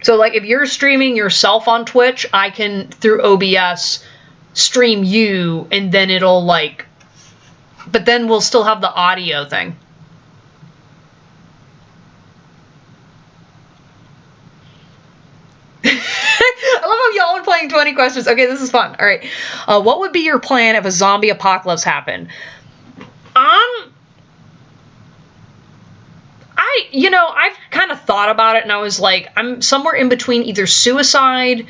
so, like, if you're streaming yourself on Twitch, I can, through OBS, stream you, and then it'll, like... But then we'll still have the audio thing. I love how y'all are playing 20 questions. Okay, this is fun. All right. What would be your plan if a zombie apocalypse happened? I've kind of thought about it, and I was like, I'm somewhere in between either suicide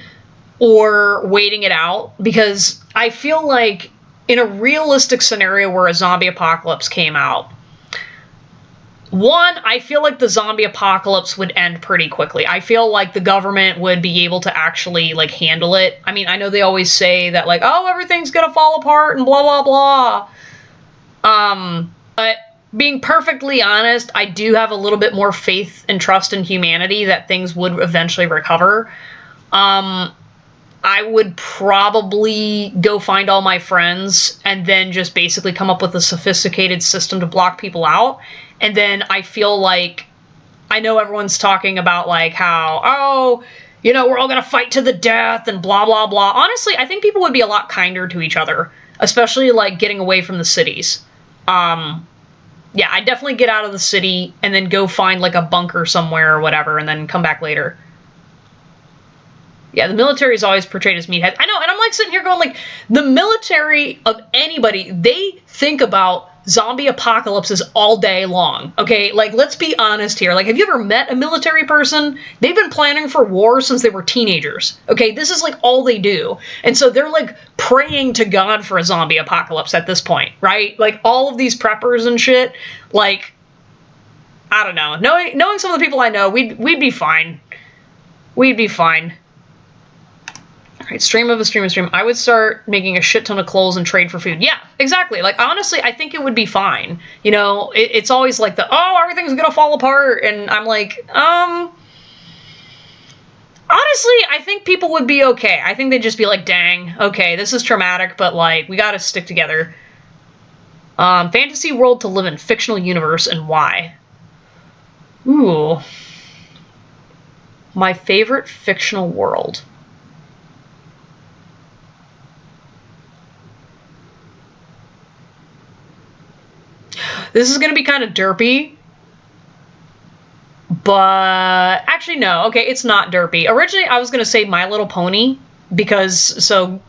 or waiting it out, because I feel like in a realistic scenario where a zombie apocalypse came out, one, I feel like the zombie apocalypse would end pretty quickly. I feel like the government would be able to actually, like, handle it. I mean, I know they always say that, like, oh, everything's gonna fall apart and blah, blah, blah. But being perfectly honest, I do have a little bit more faith and trust in humanity that things would eventually recover. I would probably go find all my friends and then just basically come up with a sophisticated system to block people out. And then I feel like, I know everyone's talking about like how, oh, you know, we're all going to fight to the death and blah, blah, blah. Honestly, I think people would be a lot kinder to each other, especially like getting away from the cities. Yeah, I'd definitely get out of the city and then go find like a bunker somewhere or whatever and then come back later. Yeah, the military is always portrayed as meatheads. I know, and I'm like sitting here going like, the military of anybody, they think about zombie apocalypses all day long, okay? Like, let's be honest here. Like, have you ever met a military person? They've been planning for war since they were teenagers, okay? This is like all they do. And so they're like praying to God for a zombie apocalypse at this point, right? Like all of these preppers and shit, like, I don't know. Knowing some of the people I know, we'd be fine. We'd be fine. Right, stream of a stream of stream. I would start making a shit ton of clothes and trade for food. Yeah, exactly. Like, honestly, I think it would be fine. You know, it's always like oh, everything's gonna fall apart. And I'm like, honestly, I think people would be okay. I think they'd just be like, dang, okay, this is traumatic, but like, we gotta stick together. Fantasy world to live in, fictional universe, and why? Ooh. My favorite fictional world. This is going to be kind of derpy, but actually no. Okay, it's not derpy. Originally, I was going to say My Little Pony because, so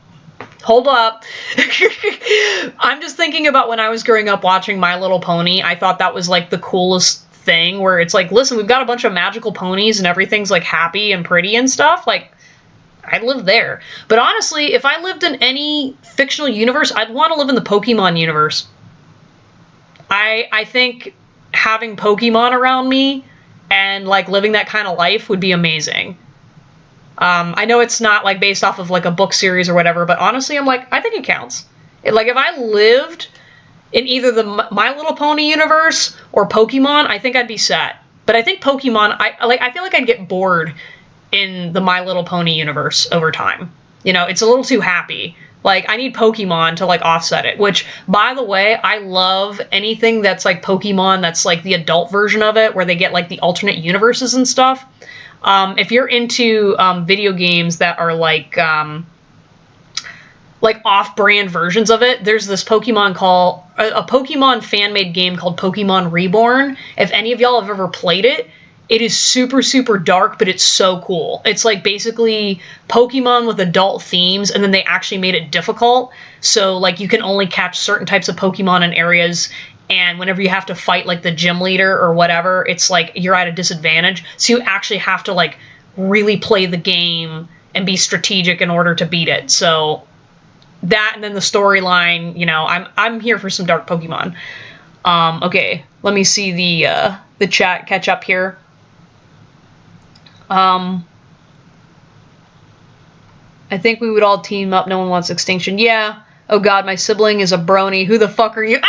hold up. I'm just thinking about when I was growing up watching My Little Pony. I thought that was like the coolest thing where it's like, listen, we've got a bunch of magical ponies and everything's like happy and pretty and stuff. Like, I'd live there. But honestly, if I lived in any fictional universe, I'd want to live in the Pokemon universe. I think having Pokemon around me and like living that kind of life would be amazing. I know it's not like based off of like a book series or whatever, but honestly, I'm like, I think it counts. Like if I lived in either the My Little Pony universe or Pokemon, I think I'd be set. But I think Pokemon, I feel like I'd get bored in the My Little Pony universe over time. You know, it's a little too happy. Like, I need Pokemon to, like, offset it. Which, by the way, I love anything that's, like, Pokemon that's, like, the adult version of it, where they get, like, the alternate universes and stuff. If you're into video games that are, like off-brand versions of it, there's this Pokemon called... a Pokemon fan-made game called Pokemon Reborn. If any of y'all have ever played it, it is super, super dark, but it's so cool. It's like basically Pokemon with adult themes, and then they actually made it difficult. So like you can only catch certain types of Pokemon in areas, and whenever you have to fight like the gym leader or whatever, it's like you're at a disadvantage. So you actually have to like really play the game and be strategic in order to beat it. So that, and then the storyline, you know, I'm here for some dark Pokemon. Okay, let me see the chat catch up here. I think we would all team up. No one wants extinction. Yeah. Oh God, my sibling is a brony. Who the fuck are you?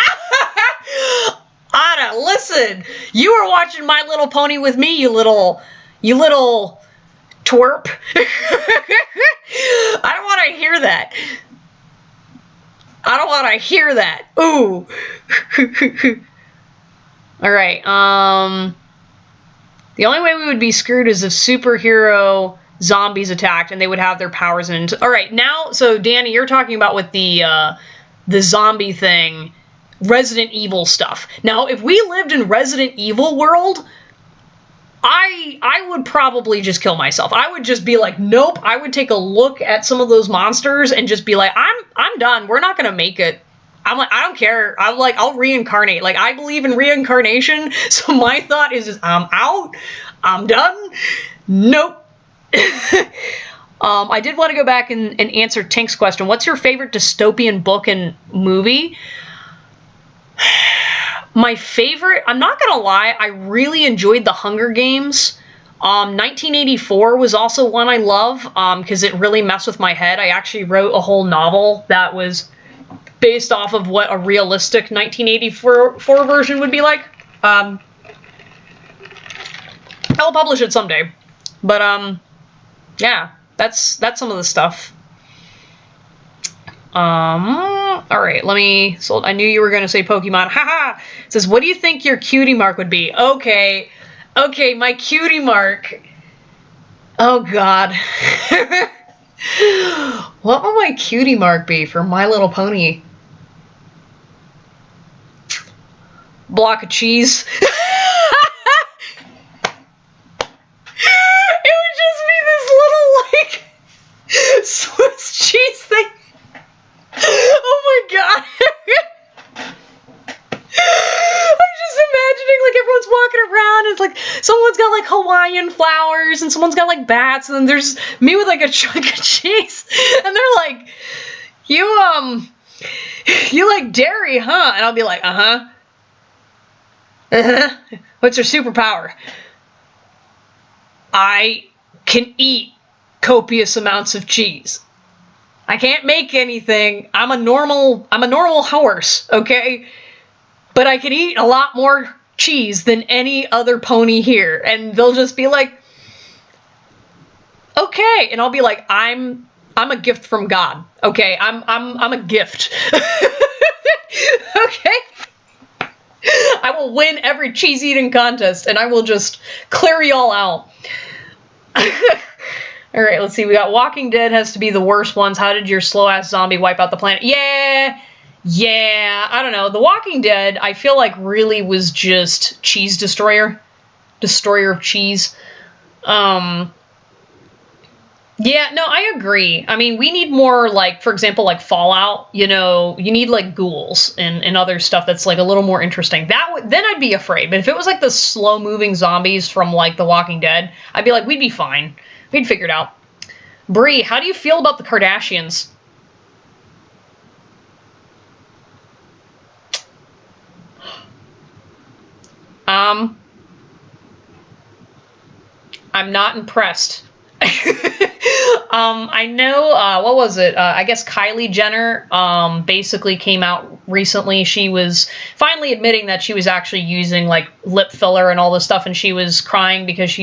Anna, listen. You were watching My Little Pony with me, you little twerp. I don't want to hear that. I don't want to hear that. Ooh. All right. The only way we would be screwed is if superhero zombies attacked and they would have their powers in. All right, now, so Danny, you're talking about with the zombie thing, Resident Evil stuff. Now, if we lived in Resident Evil world, I would probably just kill myself. I would just be like, nope. I would take a look at some of those monsters and just be like, I'm done. We're not gonna make it. I'm like, I don't care. I'm like, I'll reincarnate. Like, I believe in reincarnation. So my thought is I'm out. I'm done. Nope. I did want to go back and answer Tink's question. What's your favorite dystopian book and movie? My favorite, I'm not going to lie, I really enjoyed The Hunger Games. 1984 was also one I love because it really messed with my head. I actually wrote a whole novel that was based off of what a realistic 1984 version would be like. I'll publish it someday. But, yeah, that's some of the stuff. Alright, let me... So I knew you were going to say Pokemon. Haha! It says, what do you think your cutie mark would be? Okay. Okay, my cutie mark. Oh, God. What will my cutie mark be for My Little Pony? block of cheese. It would just be this little, like, Swiss cheese thing. Oh my god. I'm just imagining, like, everyone's walking around, it's like, someone's got, like, Hawaiian flowers, and someone's got, like, bats, and then there's me with, like, a chunk of cheese, and they're like, you like dairy, huh? And I'll be like, uh-huh. Uh-huh. What's your superpower? I can eat copious amounts of cheese. I can't make anything. I'm a normal horse, okay? But I can eat a lot more cheese than any other pony here. And they'll just be like, okay. And I'll be like, I'm a gift from God. Okay, I'm a gift. Okay? I will win every cheese eating contest and I will just clear y'all out. Alright, let's see. We got Walking Dead has to be the worst ones. How did your slow-ass zombie wipe out the planet? Yeah, I don't know. The Walking Dead, I feel like really was just cheese destroyer. Destroyer of cheese. Yeah, no, I agree. I mean, we need more, like, for example, like Fallout, you know, you need, like, ghouls and other stuff that's, like, a little more interesting. Then I'd be afraid. But if it was, like, the slow-moving zombies from, like, The Walking Dead, I'd be like, we'd be fine. We'd figure it out. Bree, how do you feel about the Kardashians? I'm not impressed. I know, what was it? I guess Kylie Jenner, basically came out recently. She was finally admitting that she was actually using, like, lip filler and all this stuff, and she was crying because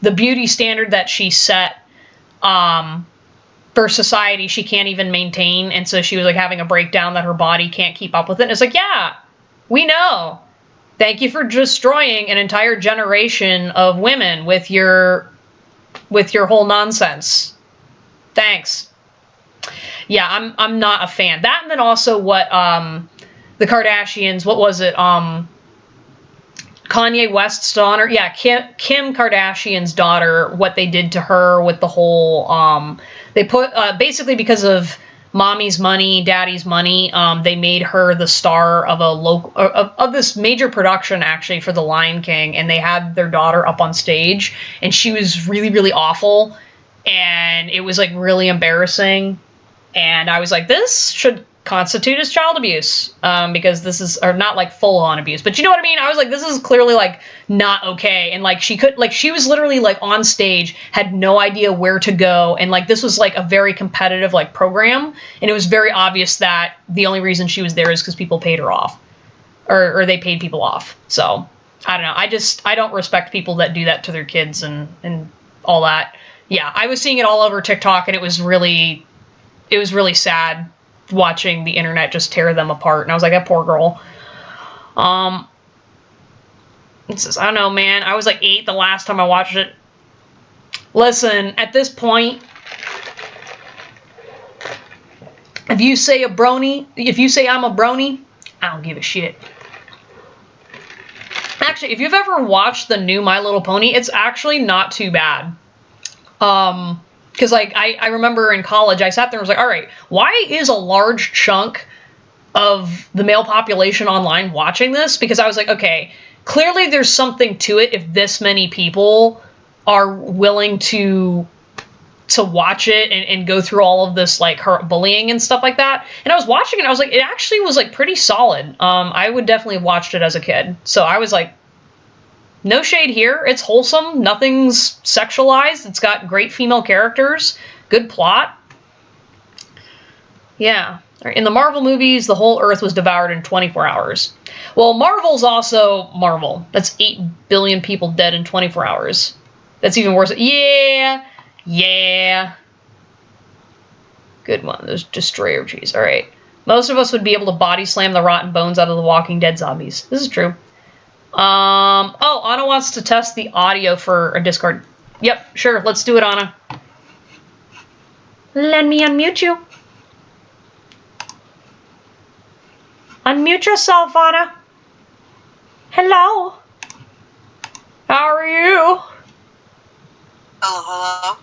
the beauty standard that she set, for society, she can't even maintain, and so she was, like, having a breakdown that her body can't keep up with it. And it's like, yeah, we know. Thank you for destroying an entire generation of women with your whole nonsense. Thanks. Yeah, I'm not a fan. That, and then also what the Kardashians, what was it? Kanye West's daughter. Yeah, Kim Kardashian's daughter, what they did to her with the whole they put basically because of mommy's money, daddy's money, they made her the star of of this major production actually for The Lion King, and they had their daughter up on stage, and she was really, really awful, and it was like really embarrassing, and I was like, this should constitute as child abuse, because this is, or not like full-on abuse, but you know what I mean? I was like, this is clearly like not okay, and like she was literally like on stage, had no idea where to go, and like this was like a very competitive like program, and it was very obvious that the only reason she was there is because people paid her off, or they paid people off. So I don't know, I don't respect people that do that to their kids and all that. Yeah, I was seeing it all over TikTok, and it was really sad watching the internet just tear them apart, and I was like, that poor girl. It's just, I don't know, man. I was like 8 the last time I watched it. Listen, at this point, if you say I'm a brony, I don't give a shit. Actually, if you've ever watched the new My Little Pony, it's actually not too bad. Because, like, I remember in college, I sat there and was like, all right, why is a large chunk of the male population online watching this? Because I was like, okay, clearly there's something to it if this many people are willing to watch it and go through all of this, like, bullying and stuff like that. And I was watching it, and I was like, it actually was, like, pretty solid. I would definitely have watched it as a kid. So I was like, no shade here. It's wholesome. Nothing's sexualized. It's got great female characters. Good plot. Yeah. In the Marvel movies, the whole Earth was devoured in 24 hours. Well, Marvel's also Marvel. That's 8 billion people dead in 24 hours. That's even worse. Yeah. Good one. There's Destroyer cheese. All right. Most of us would be able to body slam the rotten bones out of the Walking Dead zombies. This is true. Oh, Anna wants to test the audio for a Discord. Yep, sure, let's do it, Anna. Let me unmute you. Unmute yourself, Anna. Hello. How are you? Hello.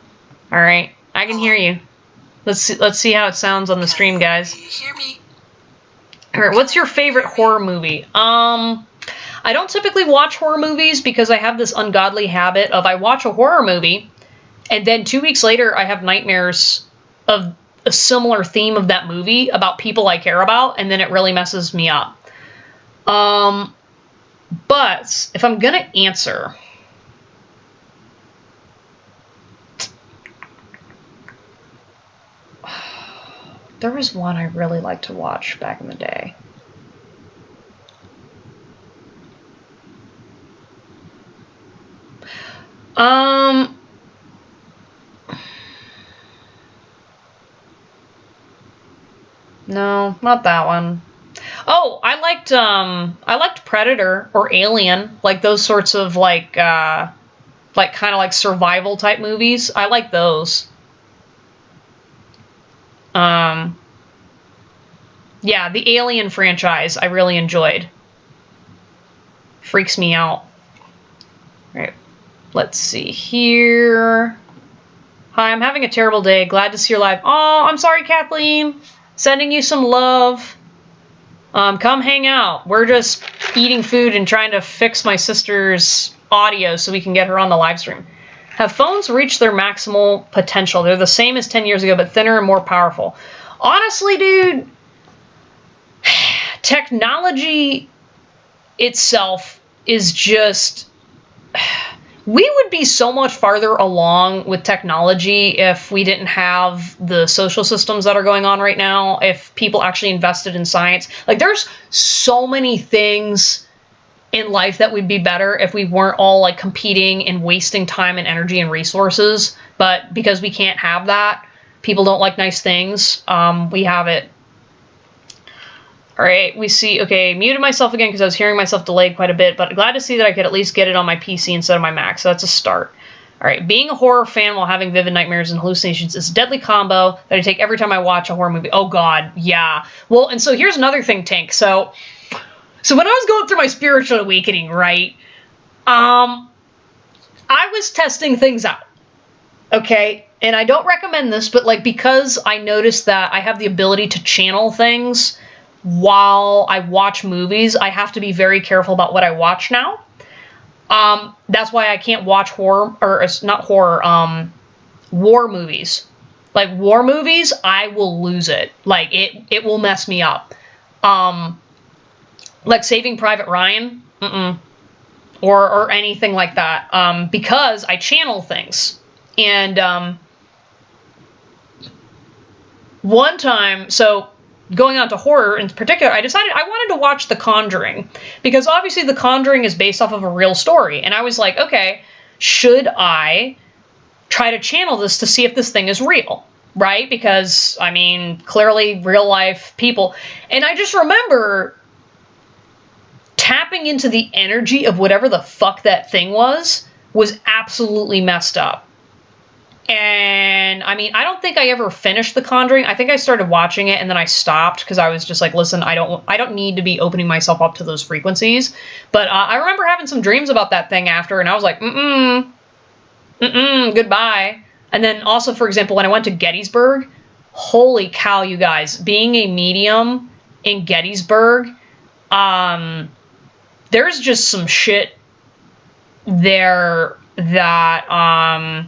All right, I can hear you. Let's see how it sounds on the stream, guys. Can you hear me? All right, what's your favorite horror movie? I don't typically watch horror movies because I have this ungodly habit of I watch a horror movie and then 2 weeks later I have nightmares of a similar theme of that movie about people I care about, and then it really messes me up. But if I'm gonna answer, there was one I really liked to watch back in the day. No, not that one. Oh, I liked Predator or Alien, like those sorts of like kind of like survival type movies. I like those. Yeah, the Alien franchise I really enjoyed. Freaks me out. All right, let's see here. Hi, I'm having a terrible day. Glad to see you're live. Oh, I'm sorry, Kathleen. Sending you some love. Come hang out. We're just eating food and trying to fix my sister's audio so we can get her on the live stream. Have phones reached their maximal potential? They're the same as 10 years ago, but thinner and more powerful. Honestly, dude, technology itself is just... We would be so much farther along with technology if we didn't have the social systems that are going on right now, if people actually invested in science. Like, there's so many things in life that would be better if we weren't all, like, competing and wasting time and energy and resources. But because we can't have that, people don't like nice things, we have it. All right, we see, okay, muted myself again because I was hearing myself delayed quite a bit, but glad to see that I could at least get it on my PC instead of my Mac, so that's a start. All right, being a horror fan while having vivid nightmares and hallucinations is a deadly combo that I take every time I watch a horror movie. Oh, God, yeah. Well, and so here's another thing, Tank. So when I was going through my spiritual awakening, right, I was testing things out, okay? And I don't recommend this, but, like, because I noticed that I have the ability to channel things while I watch movies, I have to be very careful about what I watch now. That's why I can't watch horror, or not horror, war movies. Like, war movies, I will lose it. Like, it will mess me up. Like Saving Private Ryan, or anything like that, because I channel things. And, one time, so... going on to horror in particular, I decided I wanted to watch The Conjuring, because obviously The Conjuring is based off of a real story, and I was like, okay, should I try to channel this to see if this thing is real, right? Because, I mean, clearly real life people, and I just remember tapping into the energy of whatever the fuck that thing was absolutely messed up. And, I mean, I don't think I ever finished The Conjuring. I think I started watching it and then I stopped because I was just like, listen, I don't need to be opening myself up to those frequencies. But I remember having some dreams about that thing after, and I was like, goodbye. And then also, for example, when I went to Gettysburg, holy cow, you guys, being a medium in Gettysburg, there's just some shit there that,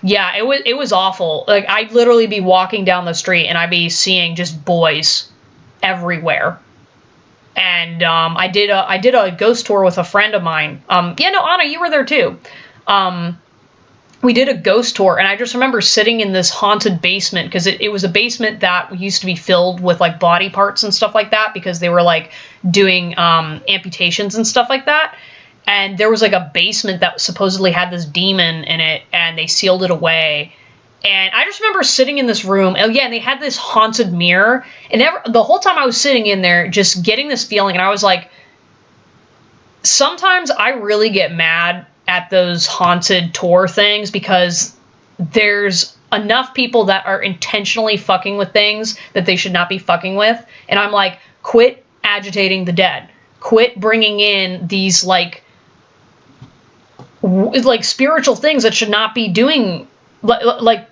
yeah, it was awful. Like, I'd literally be walking down the street and I'd be seeing just boys everywhere. And I did a ghost tour with a friend of mine. Yeah, no, Anna, you were there too. We did a ghost tour, and I just remember sitting in this haunted basement, because it was a basement that used to be filled with, like, body parts and stuff like that, because they were, like, doing amputations and stuff like that. And there was, like, a basement that supposedly had this demon in it, and they sealed it away. And I just remember sitting in this room, and yeah, and they had this haunted mirror, and the whole time I was sitting in there, just getting this feeling, and I was like, sometimes I really get mad at those haunted tour things, because there's enough people that are intentionally fucking with things that they should not be fucking with, and I'm like, quit agitating the dead. quit bringing in these, like spiritual things that should not be doing, like,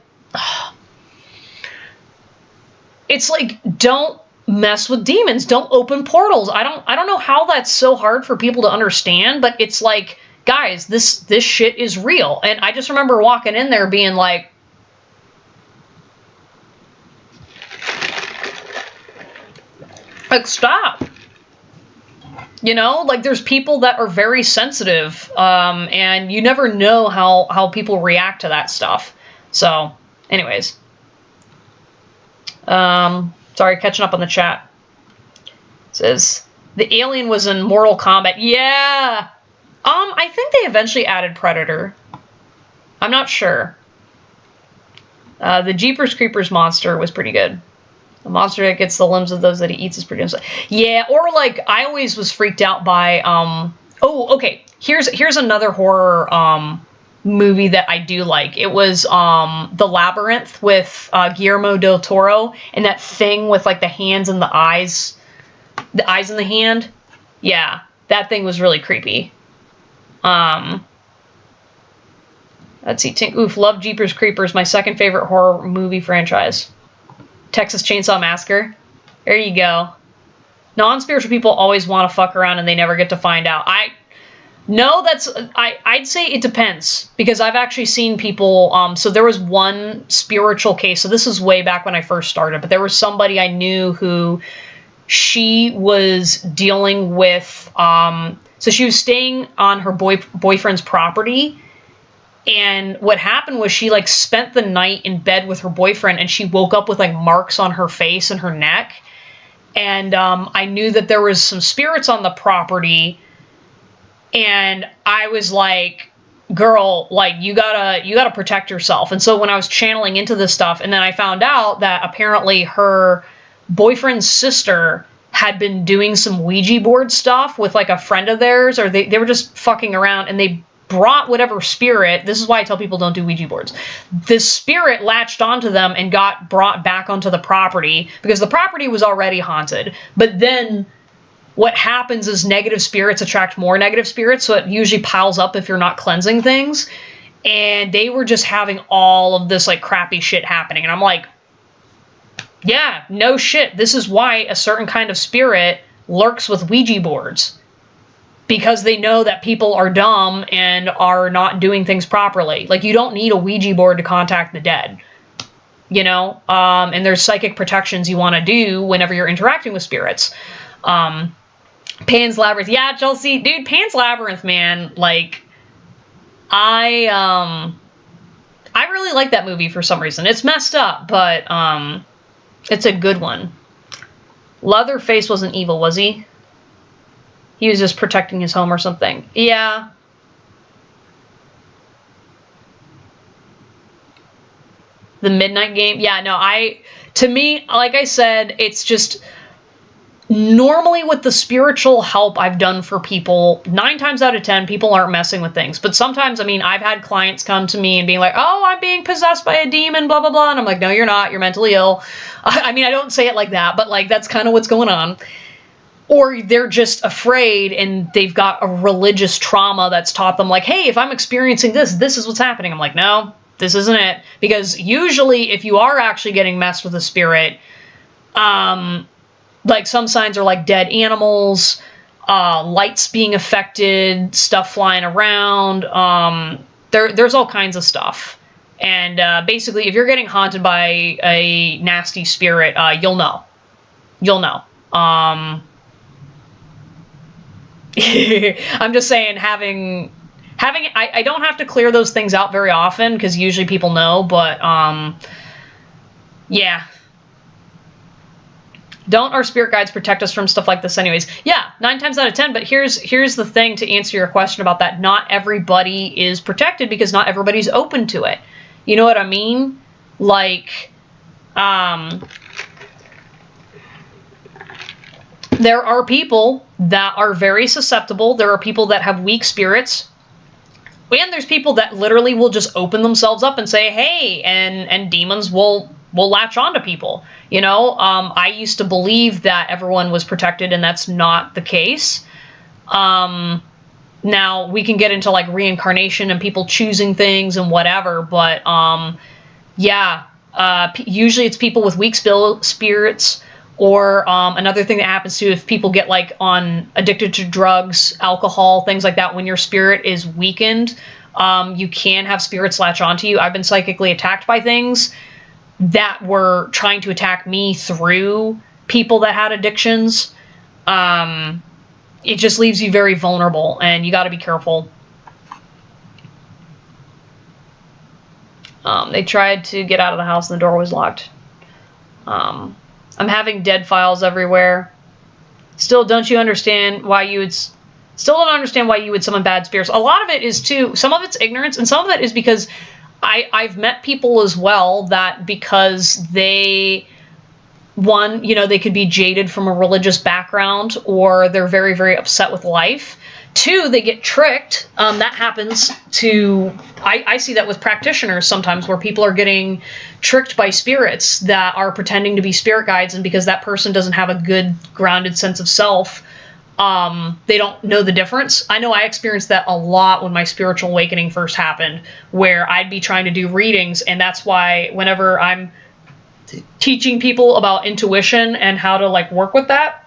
it's like, don't mess with demons, don't open portals. I don't know how that's so hard for people to understand, but it's like, guys, this shit is real. And I just remember walking in there being like, stop. You know, like, there's people that are very sensitive, and you never know how people react to that stuff. So, anyways. Sorry, catching up on the chat. It says, the alien was in Mortal Kombat. Yeah! I think they eventually added Predator. I'm not sure. The Jeepers Creepers monster was pretty good. The monster that gets the limbs of those that he eats is pretty good. Yeah, or like, I always was freaked out by, oh, okay. Here's another horror, movie that I do like. It was, The Labyrinth with, Guillermo del Toro, and that thing with, like, the hands and the eyes in the hand. Yeah, that thing was really creepy. Let's see, oof, love Jeepers Creepers, my second favorite horror movie franchise. Texas Chainsaw Massacre. There you go. Non-spiritual people always want to fuck around and they never get to find out. I'd say it depends, because I've actually seen people, so there was one spiritual case, so this is way back when I first started, but there was somebody I knew who, she was dealing with, so she was staying on her boyfriend's property, and what happened was she, like, spent the night in bed with her boyfriend, and she woke up with, like, marks on her face and her neck, and I knew that there was some spirits on the property. And I was like, girl, like, you gotta protect yourself. And so when I was channeling into this stuff, and then I found out that apparently her boyfriend's sister had been doing some Ouija board stuff with, like, a friend of theirs, or they were just fucking around, and they brought whatever spirit, this is why I tell people don't do Ouija boards, this spirit latched onto them and got brought back onto the property, because the property was already haunted. But then what happens is negative spirits attract more negative spirits, so it usually piles up if you're not cleansing things. And they were just having all of this, like, crappy shit happening. And I'm like, yeah, no shit. This is why a certain kind of spirit lurks with Ouija boards. Because they know that people are dumb and are not doing things properly. Like, you don't need a Ouija board to contact the dead. You know? And there's psychic protections you want to do whenever you're interacting with spirits. Pan's Labyrinth. Yeah, Chelsea. Dude, Pan's Labyrinth, man. Like, I really like that movie for some reason. It's messed up, but, it's a good one. Leatherface wasn't evil, was he? He was just protecting his home or something. Yeah. The Midnight Game. Yeah, no, to me, like I said, it's just, normally with the spiritual help I've done for people, 9 times out of 10, people aren't messing with things. But sometimes, I mean, I've had clients come to me and being like, oh, I'm being possessed by a demon, blah, blah, blah. And I'm like, no, you're not. You're mentally ill. I mean, I don't say it like that, but, like, that's kind of what's going on. Or they're just afraid and they've got a religious trauma that's taught them, like, hey, if I'm experiencing this, this is what's happening. I'm like, no, this isn't it. Because usually if you are actually getting messed with a spirit, like, some signs are like dead animals, lights being affected, stuff flying around. There's all kinds of stuff. And basically, if you're getting haunted by a nasty spirit, you'll know. You'll know. I'm just saying, I don't have to clear those things out very often, because usually people know, but, yeah. Don't our spirit guides protect us from stuff like this anyways? Yeah, 9 times out of 10, but here's the thing to answer your question about that. Not everybody is protected, because not everybody's open to it. You know what I mean? Like, there are people that are very susceptible. There are people that have weak spirits. And there's people that literally will just open themselves up and say, hey, and demons will latch on to people. You know, I used to believe that everyone was protected, and that's not the case. Now, we can get into, like, reincarnation and people choosing things and whatever, but, yeah, usually it's people with weak spirits, or another thing that happens too, if people get, like, addicted to drugs, alcohol, things like that, when your spirit is weakened, you can have spirits latch onto you. I've been psychically attacked by things that were trying to attack me through people that had addictions. It just leaves you very vulnerable, and you got to be careful. They tried to get out of the house and the door was locked. I'm having dead files everywhere. Still don't understand why you would summon bad spirits. A lot of it is too, some of it's ignorance, and some of it is because I've met people as well that, because they, one, you know, they could be jaded from a religious background, or they're very, very upset with life. Two, they get tricked. That happens to, I see that with practitioners sometimes, where people are getting tricked by spirits that are pretending to be spirit guides, and because that person doesn't have a good grounded sense of self, they don't know the difference. I know I experienced that a lot when my spiritual awakening first happened, where I'd be trying to do readings, and that's why whenever I'm teaching people about intuition and how to, like, work with that,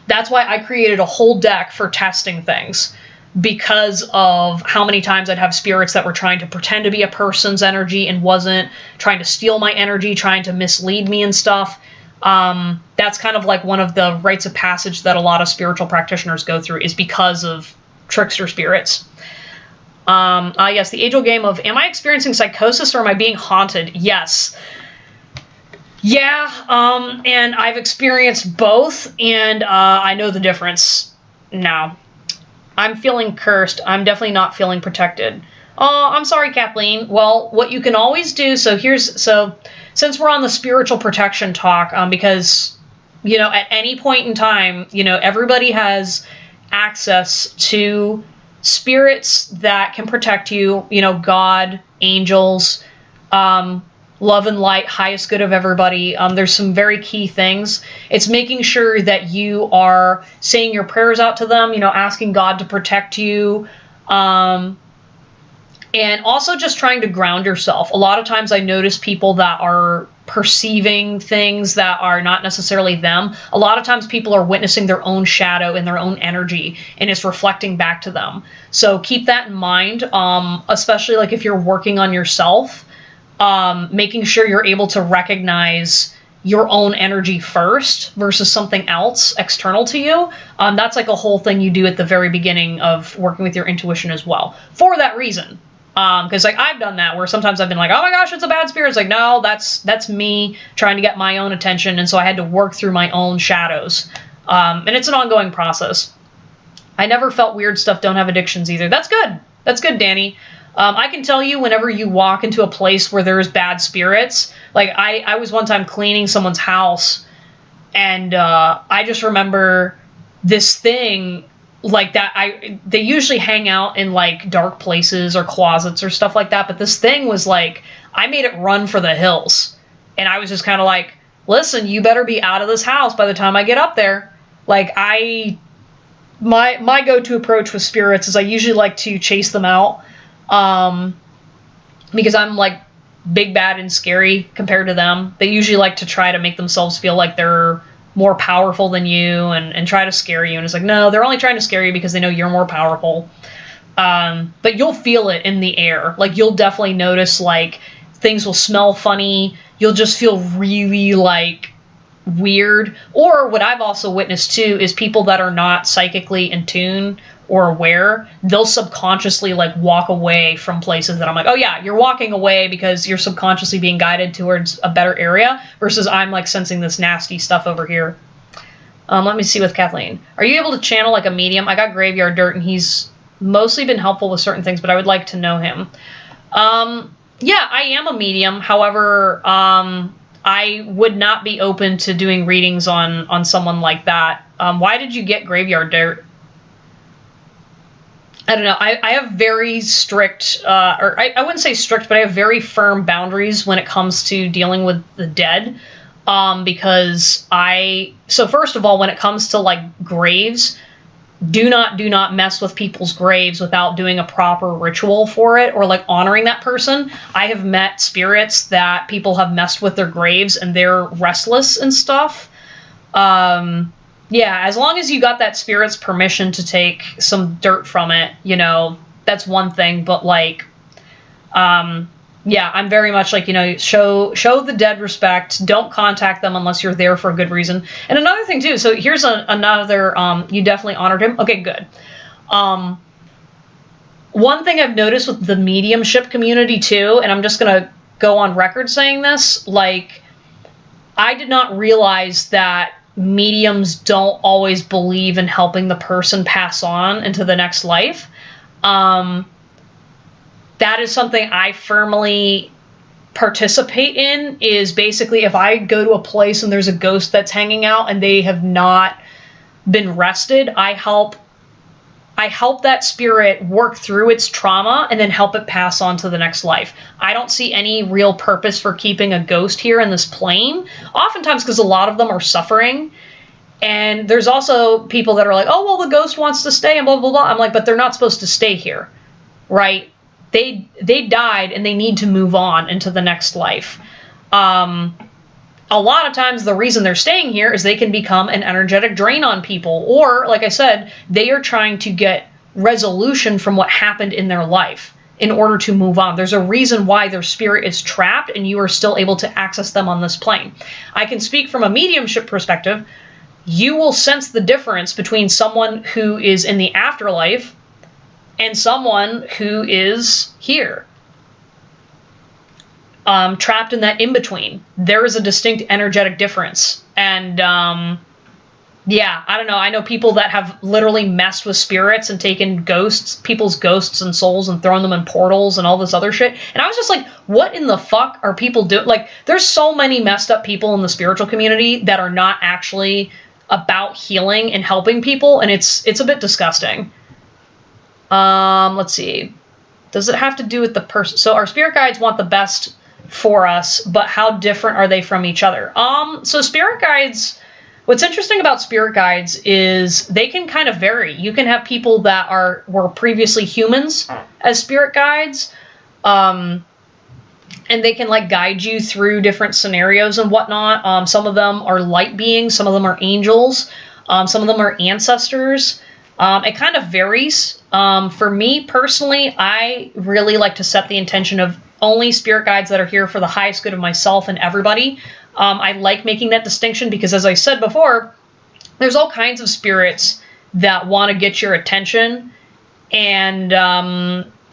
that's why I created a whole deck for testing things, because of how many times I'd have spirits that were trying to pretend to be a person's energy and wasn't, trying to steal my energy, trying to mislead me and stuff. That's kind of like one of the rites of passage that a lot of spiritual practitioners go through, is because of trickster spirits. Yes, the age-old game of, am I experiencing psychosis or am I being haunted? Yes. Yeah, and I've experienced both, and I know the difference now. I'm feeling cursed. I'm definitely not feeling protected. Oh, I'm sorry, Kathleen. Well, what you can always do, since we're on the spiritual protection talk, because, you know, at any point in time, you know, everybody has access to spirits that can protect you, you know, God, angels, love and light, highest good of everybody. There's some very key things. It's making sure that you are saying your prayers out to them, you know, asking God to protect you, and also just trying to ground yourself. A lot of times I notice people that are perceiving things that are not necessarily them. A lot of times people are witnessing their own shadow and their own energy, and it's reflecting back to them. So keep that in mind, especially like if you're working on yourself. Making sure you're able to recognize your own energy first versus something else external to you. That's like a whole thing you do at the very beginning of working with your intuition as well, for that reason. Because, like, I've done that where sometimes I've been like, oh my gosh, it's a bad spirit. It's like, no, that's me trying to get my own attention. And so I had to work through my own shadows. And it's an ongoing process. I never felt weird stuff, don't have addictions either. That's good. That's good, Danny. I can tell you whenever you walk into a place where there's bad spirits, like I was one time cleaning someone's house, and I just remember this thing like that. They usually hang out in like dark places or closets or stuff like that, but this thing was like, I made it run for the hills, and I was just kind of like, listen, you better be out of this house by the time I get up there. Like my go-to approach with spirits is I usually like to chase them out. Because I'm like big, bad, and scary compared to them. They usually like to try to make themselves feel like they're more powerful than you and try to scare you. And it's like, no, they're only trying to scare you because they know you're more powerful. But you'll feel it in the air. Like, you'll definitely notice, like, things will smell funny. You'll just feel really, like, weird. Or what I've also witnessed, too, is people that are not psychically in tune or aware, they'll subconsciously, like, walk away from places that I'm like, oh yeah, you're walking away because you're subconsciously being guided towards a better area, versus I'm, like, sensing this nasty stuff over here. Let me see with Kathleen. Are you able to channel like a medium? I got Graveyard Dirt, and he's mostly been helpful with certain things, but I would like to know him. Yeah, I am a medium. However, I would not be open to doing readings on someone like that. Why did you get Graveyard Dirt? I don't know. I have very strict, or I wouldn't say strict, but I have very firm boundaries when it comes to dealing with the dead. Because so first of all, when it comes to like graves, do not mess with people's graves without doing a proper ritual for it or like honoring that person. I have met spirits that people have messed with their graves and they're restless and stuff. Yeah, as long as you got that spirit's permission to take some dirt from it, you know, that's one thing. But like, yeah, I'm very much like, you know, show the dead respect. Don't contact them unless you're there for a good reason. And another thing too, so here's another, you definitely honored him. Okay, good. One thing I've noticed with the mediumship community too, and I'm just going to go on record saying this, like, I did not realize that mediums don't always believe in helping the person pass on into the next life. That is something I firmly participate in, is basically if I go to a place and there's a ghost that's hanging out and they have not been rested, I help that spirit work through its trauma and then help it pass on to the next life. I don't see any real purpose for keeping a ghost here in this plane, oftentimes because a lot of them are suffering. And there's also people that are like, oh, well, the ghost wants to stay and blah, blah, blah. I'm like, but they're not supposed to stay here, right? They died and they need to move on into the next life. A lot of times the reason they're staying here is they can become an energetic drain on people. Or, like I said, they are trying to get resolution from what happened in their life in order to move on. There's a reason why their spirit is trapped and you are still able to access them on this plane. I can speak from a mediumship perspective. You will sense the difference between someone who is in the afterlife and someone who is here, trapped in that in-between. There is a distinct energetic difference. And yeah, I don't know. I know people that have literally messed with spirits and taken people's ghosts and souls and thrown them in portals and all this other shit. And I was just like, what in the fuck are people doing? Like, there's so many messed up people in the spiritual community that are not actually about healing and helping people, and it's a bit disgusting. Let's see. Does it have to do with the person? So our spirit guides want the best for us, but how different are they from each other? So spirit guides, what's interesting about spirit guides is they can kind of vary. You can have people that were previously humans as spirit guides, and they can like guide you through different scenarios and whatnot. Some of them are light beings, some of them are angels, some of them are ancestors. It kind of varies. For me personally, I really like to set the intention of only spirit guides that are here for the highest good of myself and everybody. I like making that distinction because, as I said before, there's all kinds of spirits that want to get your attention, and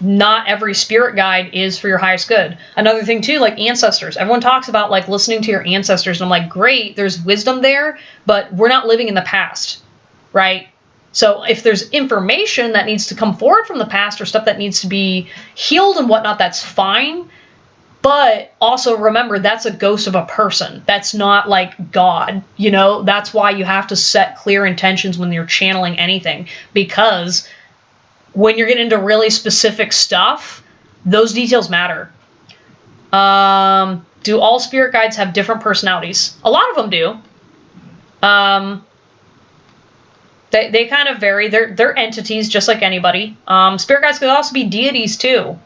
not every spirit guide is for your highest good. Another thing too, like ancestors. Everyone talks about like listening to your ancestors, and I'm like, great, there's wisdom there, but we're not living in the past, right? So if there's information that needs to come forward from the past or stuff that needs to be healed and whatnot, that's fine. But also remember, that's a ghost of a person. That's not like God, you know? That's why you have to set clear intentions when you're channeling anything, because when you're getting into really specific stuff, those details matter. Do all spirit guides have different personalities? A lot of them do. They kind of vary. They're entities just like anybody. Spirit guides could also be deities too.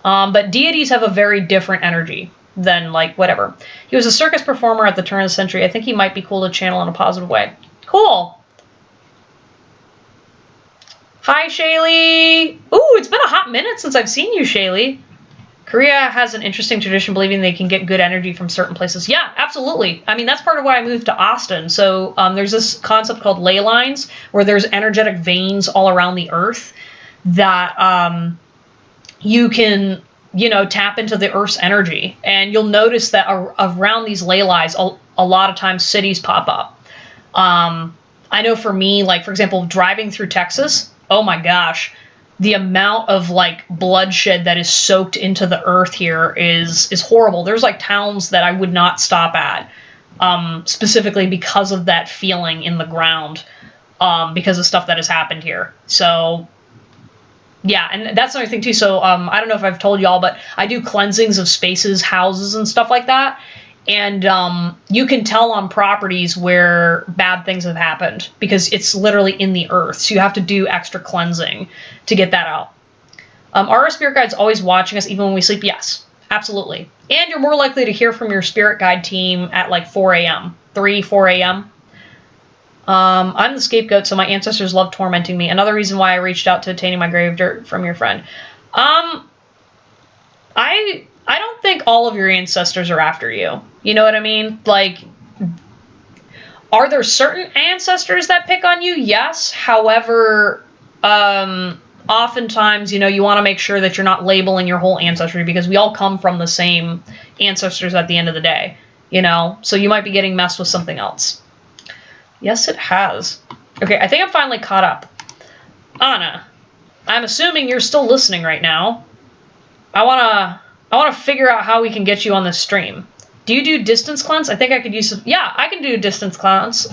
But deities have a very different energy than like whatever. He was a circus performer at the turn of the century. I think he might be cool to channel in a positive way. Cool. Hi, Shaylee. Ooh, it's been a hot minute since I've seen you, Shaylee. Korea has an interesting tradition believing they can get good energy from certain places. Yeah, absolutely. I mean, that's part of why I moved to Austin. So there's this concept called ley lines, where there's energetic veins all around the earth that you can, you know, tap into the earth's energy. And you'll notice that around these ley lines, a lot of times cities pop up. I know for me, like, for example, driving through Texas, oh my gosh, the amount of like bloodshed that is soaked into the earth here is horrible. There's like towns that I would not stop at, specifically because of that feeling in the ground, because of stuff that has happened here. So yeah, and that's another thing too. So I don't know if I've told y'all, but I do cleansings of spaces, houses, and stuff like that. And you can tell on properties where bad things have happened because it's literally in the earth. So you have to do extra cleansing to get that out. Are our spirit guides always watching us even when we sleep? Yes, absolutely. And you're more likely to hear from your spirit guide team at like 4 a.m., 4 a.m. I'm the scapegoat, so my ancestors love tormenting me. Another reason why I reached out to obtaining my grave dirt from your friend. I don't think all of your ancestors are after you. You know what I mean? Like, are there certain ancestors that pick on you? Yes. However, oftentimes, you know, you want to make sure that you're not labeling your whole ancestry because we all come from the same ancestors at the end of the day, you know? So you might be getting messed with something else. Yes, it has. Okay, I think I'm finally caught up. Anna, I'm assuming you're still listening right now. I wanna figure out how we can get you on this stream. Do you do distance cleanse? I think I could use some. Yeah, I can do distance cleanse.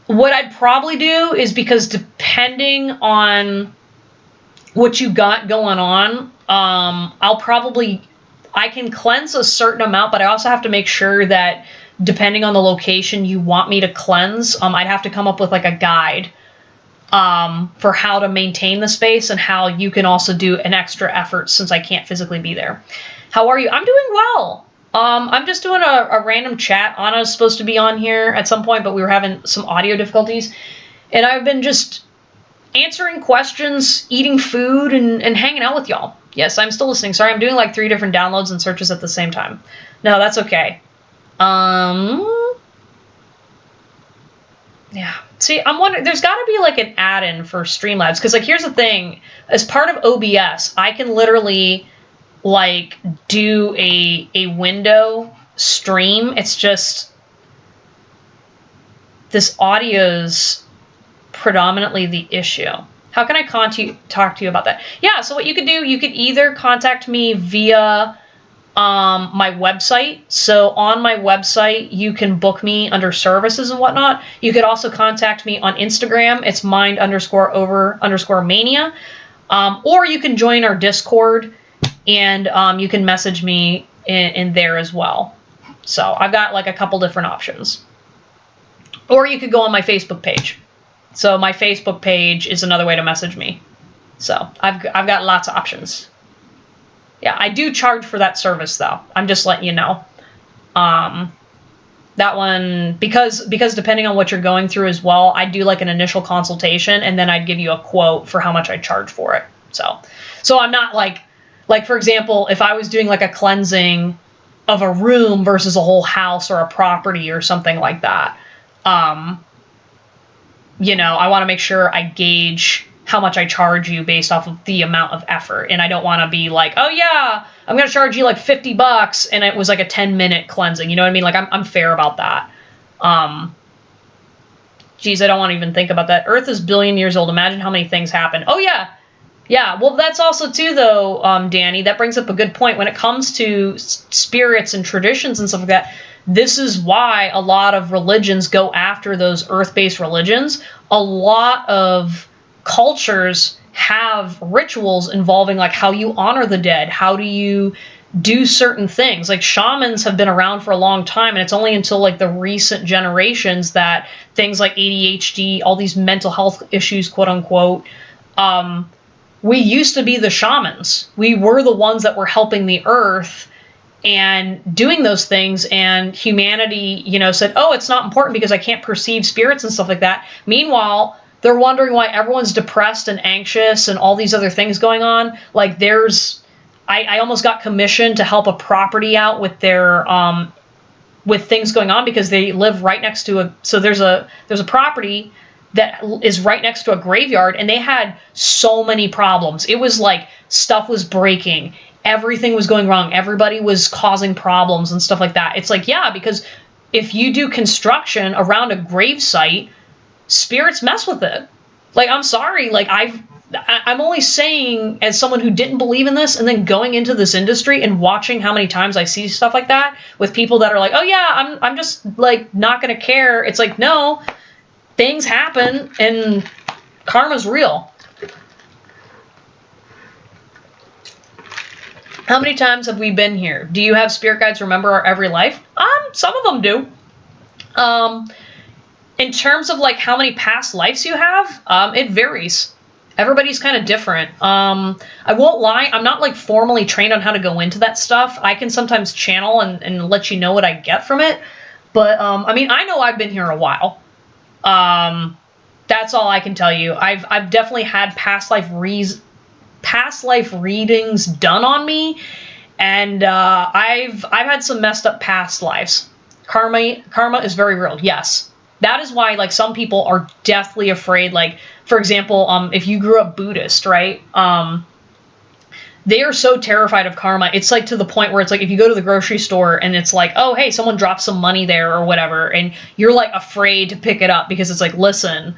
What I'd probably do is, because depending on what you got going on, I can cleanse a certain amount, but I also have to make sure that depending on the location you want me to cleanse, I'd have to come up with like a guide for how to maintain the space and how you can also do an extra effort since I can't physically be there. How are you? I'm doing well. I'm just doing a random chat. Anna's supposed to be on here at some point, but we were having some audio difficulties. And I've been just answering questions, eating food, and hanging out with y'all. Yes, I'm still listening. Sorry, I'm doing like 3 different downloads and searches at the same time. No, that's okay. Yeah. See, I'm wondering, there's got to be like an add-in for Streamlabs. Because like, here's the thing. As part of OBS, I can literally like do a window stream. It's just this audio's predominantly the issue. How can I talk to you about that? Yeah, so what you could do, you could either contact me via my website. So on my website, you can book me under services and whatnot. You could also contact me on Instagram. It's mind_over_mania. Or you can join our Discord, and you can message me in there as well. So I've got like a couple different options. Or you could go on my Facebook page. So my Facebook page is another way to message me. So I've got lots of options. Yeah, I do charge for that service though. I'm just letting you know. That one, because depending on what you're going through as well, I do like an initial consultation, and then I'd give you a quote for how much I charge for it. So I'm not like for example, if I was doing like a cleansing of a room versus a whole house or a property or something like that, you know, I want to make sure I gauge how much I charge you based off of the amount of effort. And I don't want to be like, oh yeah, I'm going to charge you like $50 and it was like a 10-minute cleansing. You know what I mean? Like I'm fair about that. Geez, I don't want to even think about that. Earth is 1 billion years old. Imagine how many things happen. Oh yeah. Yeah. Well, that's also too though, Danny, that brings up a good point when it comes to spirits and traditions and stuff like that. This is why a lot of religions go after those earth-based religions. A lot of cultures have rituals involving like how you honor the dead, how do you do certain things. Like shamans have been around for a long time, and it's only until like the recent generations that things like ADHD, all these mental health issues, quote unquote, we used to be the shamans. We were the ones that were helping the earth and doing those things, and humanity, you know, said, oh, it's not important because I can't perceive spirits and stuff like that. Meanwhile, they're wondering why everyone's depressed and anxious and all these other things going on. Like I almost got commissioned to help a property out with their, with things going on because they live right next to there's a property that is right next to a graveyard, and they had so many problems. It was like stuff was breaking. Everything was going wrong. Everybody was causing problems and stuff like that. It's like, yeah, because if you do construction around a grave site, spirits mess with it. Like, I'm sorry. Like, I'm only saying as someone who didn't believe in this and then going into this industry and watching how many times I see stuff like that with people that are like, oh yeah, I'm just like not going to care. It's like, no, things happen and karma's real. How many times have we been here? Do you have spirit guides remember our every life? Some of them do. In terms of like how many past lives you have, it varies. Everybody's kind of different. I won't lie, I'm not like formally trained on how to go into that stuff. I can sometimes channel and let you know what I get from it. But I mean, I know I've been here a while. That's all I can tell you. I've definitely had past life readings done on me, and I've had some messed up past lives. Karma is very real. Yes. That is why, like, some people are deathly afraid. Like, for example, if you grew up Buddhist, right? They are so terrified of karma. It's like to the point where it's like if you go to the grocery store and it's like, oh, hey, someone dropped some money there or whatever, and you're like afraid to pick it up because it's like, listen,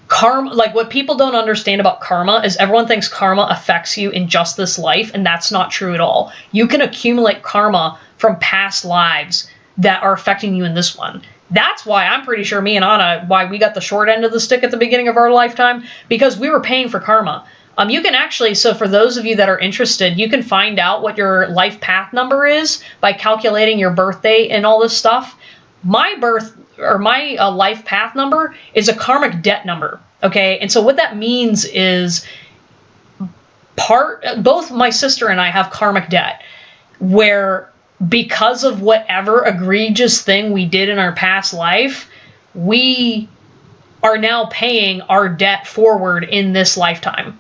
karma, like what people don't understand about karma is everyone thinks karma affects you in just this life, and that's not true at all. You can accumulate karma from past lives that are affecting you in this one. That's why I'm pretty sure me and Anna, why we got the short end of the stick at the beginning of our lifetime, because we were paying for karma. You can actually, so for those of you that are interested, you can find out what your life path number is by calculating your birth date and all this stuff. My life path number is a karmic debt number, okay? And so what that means is both my sister and I have karmic debt, where because of whatever egregious thing we did in our past life, we are now paying our debt forward in this lifetime.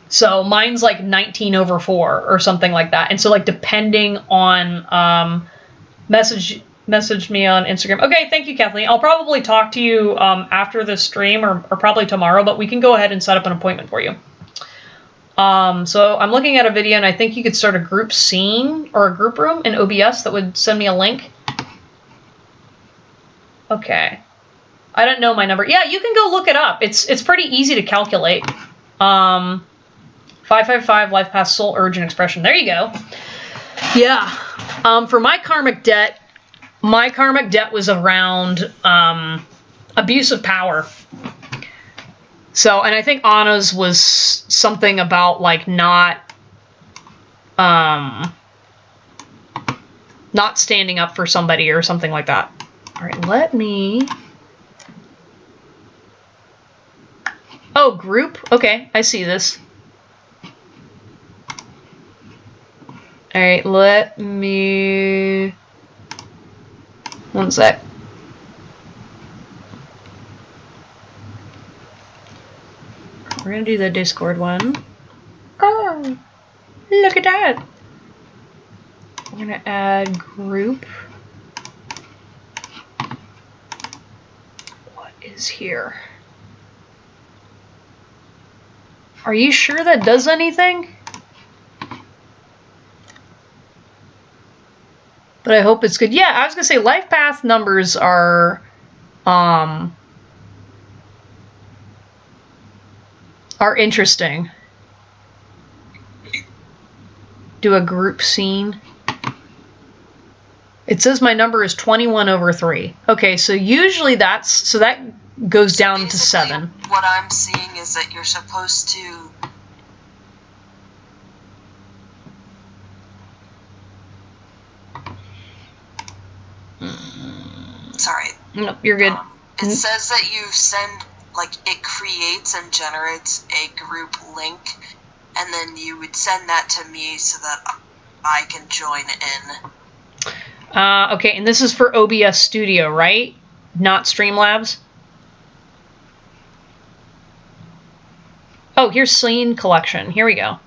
So mine's like 19/4 or something like that. And so like depending on message me on Instagram. Okay, thank you, Kathleen. I'll probably talk to you after this stream or probably tomorrow, but we can go ahead and set up an appointment for you. So I'm looking at a video, and I think you could start a group scene or a group room in OBS that would send me a link. Okay. I don't know my number. Yeah, you can go look it up. It's pretty easy to calculate. 555 life path soul urge and expression. There you go. Yeah. For my karmic debt was around abuse of power. So, and I think Anna's was something about like not standing up for somebody or something like that. All right, let me. Oh, group. Okay, I see this. All right, let me. One sec. We're gonna do the Discord one. Oh, look at that. I'm gonna add group. What is here? Are you sure that does anything? But I hope it's good. Yeah, I was gonna say life path numbers are interesting. Do a group scene. It says my number is 21/3. Okay, so usually that goes down to 7. What I'm seeing is that you're supposed to. Sorry. No, you're good. It says that you send, like, it creates and generates a group link, and then you would send that to me so that I can join in. Okay, and this is for OBS Studio, right? Not Streamlabs? Oh, here's Scene Collection. Here we go.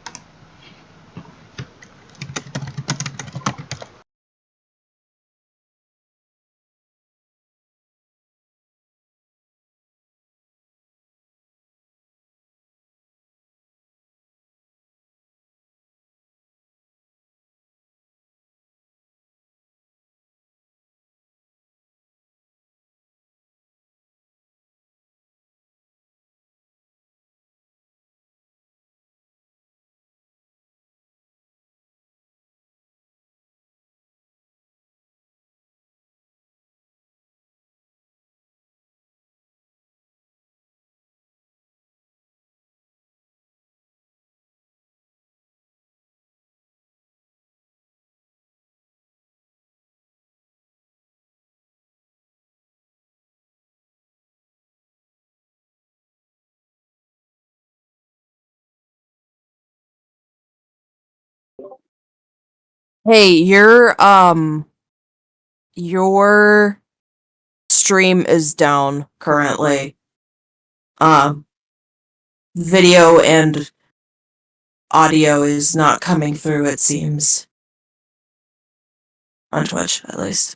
Hey, your stream is down currently. Video and audio is not coming through, it seems. On Twitch, at least.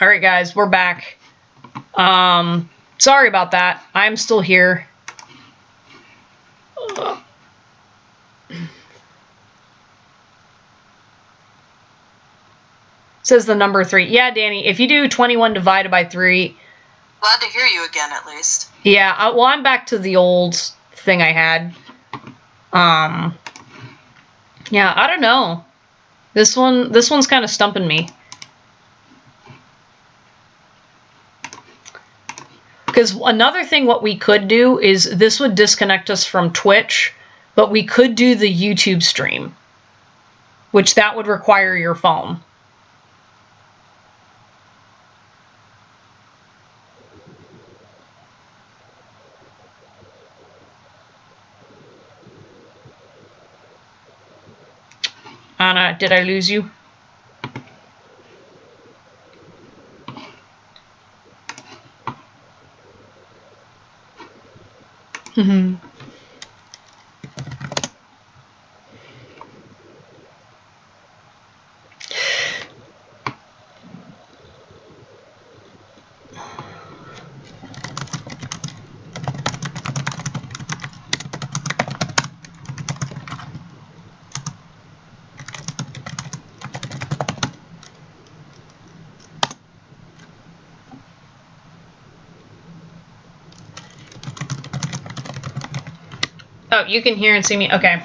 All right, guys, we're back. Sorry about that. I'm still here. Says the number 3. Yeah, Danny, if you do 21 divided by 3... Glad to hear you again, at least. Yeah, well, I'm back to the old thing I had. Yeah, I don't know. This one's kind of stumping me. Because another thing what we could do is this would disconnect us from Twitch, but we could do the YouTube stream, which that would require your phone. Anna, did I lose you? Oh, you can hear and see me. Okay.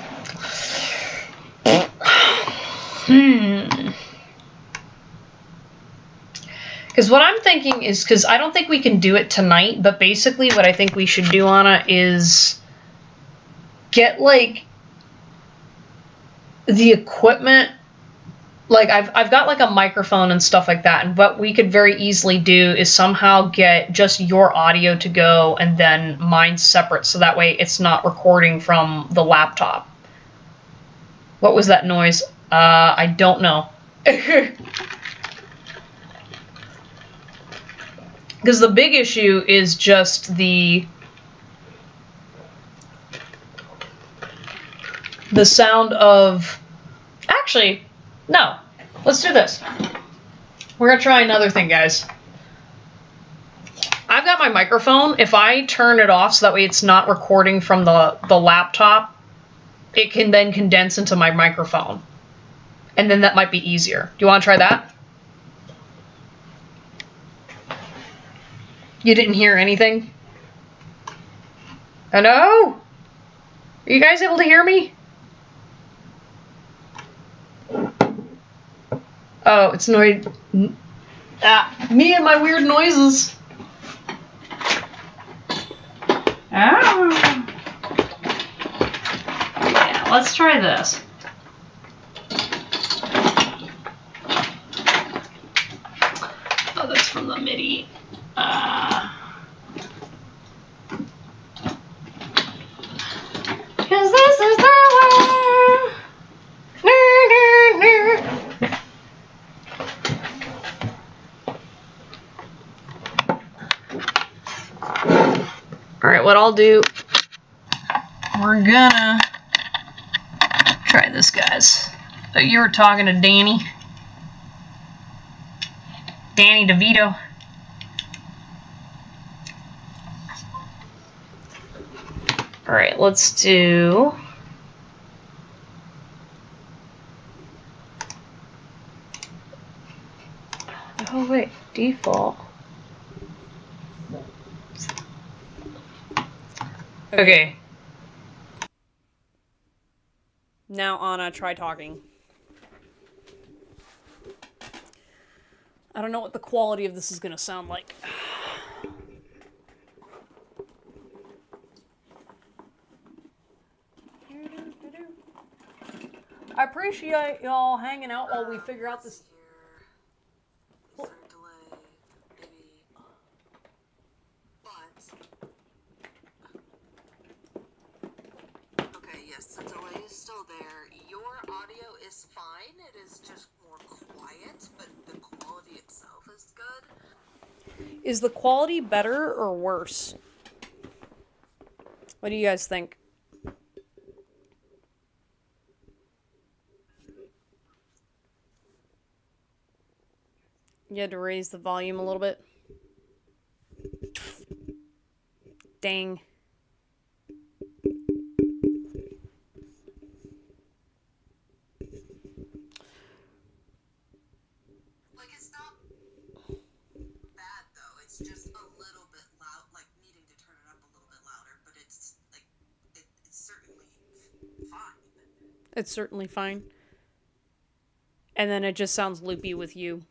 Because what I'm thinking is, because I don't think we can do it tonight, but basically what I think we should do, Anna, is get, like, the equipment. Like, I've got, like, a microphone and stuff like that, and what we could very easily do is somehow get just your audio to go and then mine separate, so that way it's not recording from the laptop. What was that noise? I don't know. Because the big issue is just the sound of... Actually, no. Let's do this. We're going to try another thing, guys. I've got my microphone. If I turn it off so that way it's not recording from the laptop, it can then condense into my microphone. And then that might be easier. Do you want to try that? You didn't hear anything? Hello? Are you guys able to hear me? Oh, it's noise. Me and my weird noises. Ah. Yeah, let's try this. Oh, that's from the MIDI. Cause this is the way. Alright, what I'll do, we're gonna try this, guys. So you were talking to Danny DeVito. Alright, let's do... Oh wait, default. Okay. Now, Anna, try talking. I don't know what the quality of this is gonna sound like. I appreciate y'all hanging out while we figure out this. Is there a delay? Maybe. But. Okay, yes, the delay is still there. Your audio is fine. It is just more quiet, but the quality itself is good. Is the quality better or worse? What do you guys think? You had to raise the volume a little bit. Dang. Like, it's not bad, though. It's just a little bit loud, like, needing to turn it up a little bit louder, but it's, like, it's certainly fine. It's certainly fine. And then it just sounds loopy with you.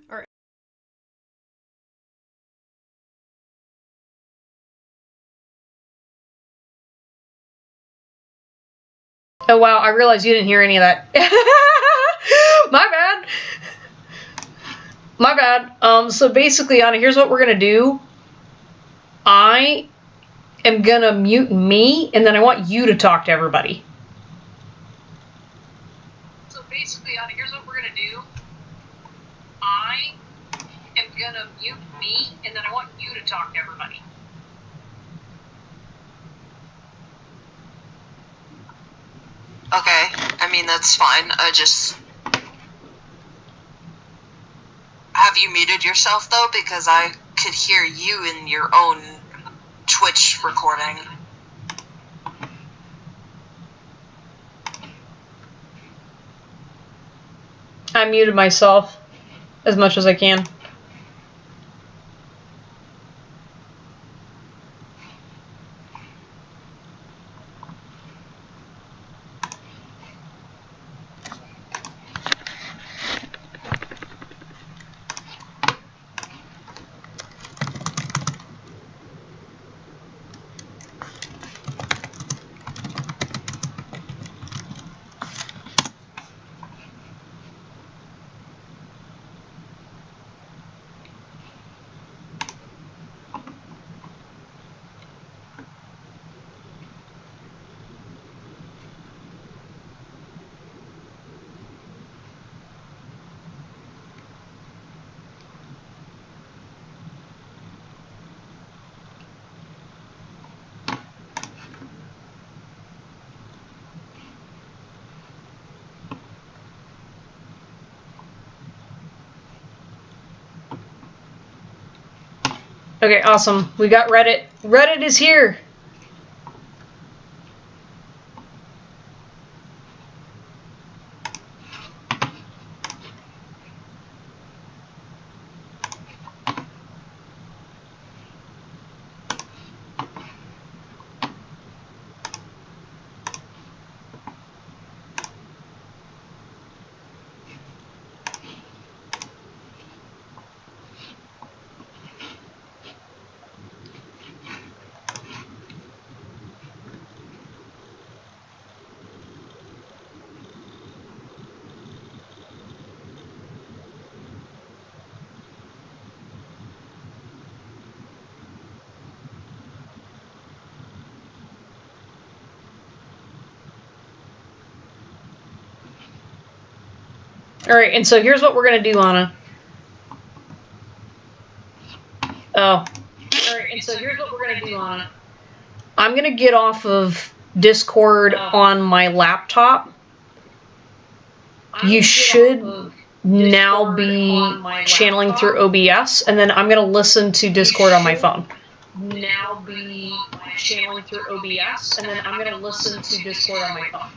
All right. Oh wow, I realized you didn't hear any of that. My bad. My bad. So basically, Anna, here's what we're gonna do. I am gonna mute me, and then I want you to talk to everybody. So basically, Anna, here's what we're gonna do. I am gonna mute me, and then I want you to talk to everybody. Okay, I mean, that's fine. Have you muted yourself, though? Because I could hear you in your own Twitch recording. I muted myself as much as I can. Okay, awesome. We got Reddit. Reddit is here. Alright, and so here's what we're going to do, Anna. Oh. Alright, and so here's what we're going to do, Anna. I'm going to get off of Discord on my laptop. you should now be channeling through OBS, and then I'm going to listen to Discord on my phone. Now be channeling through OBS, and then I'm going to listen to Discord on my phone.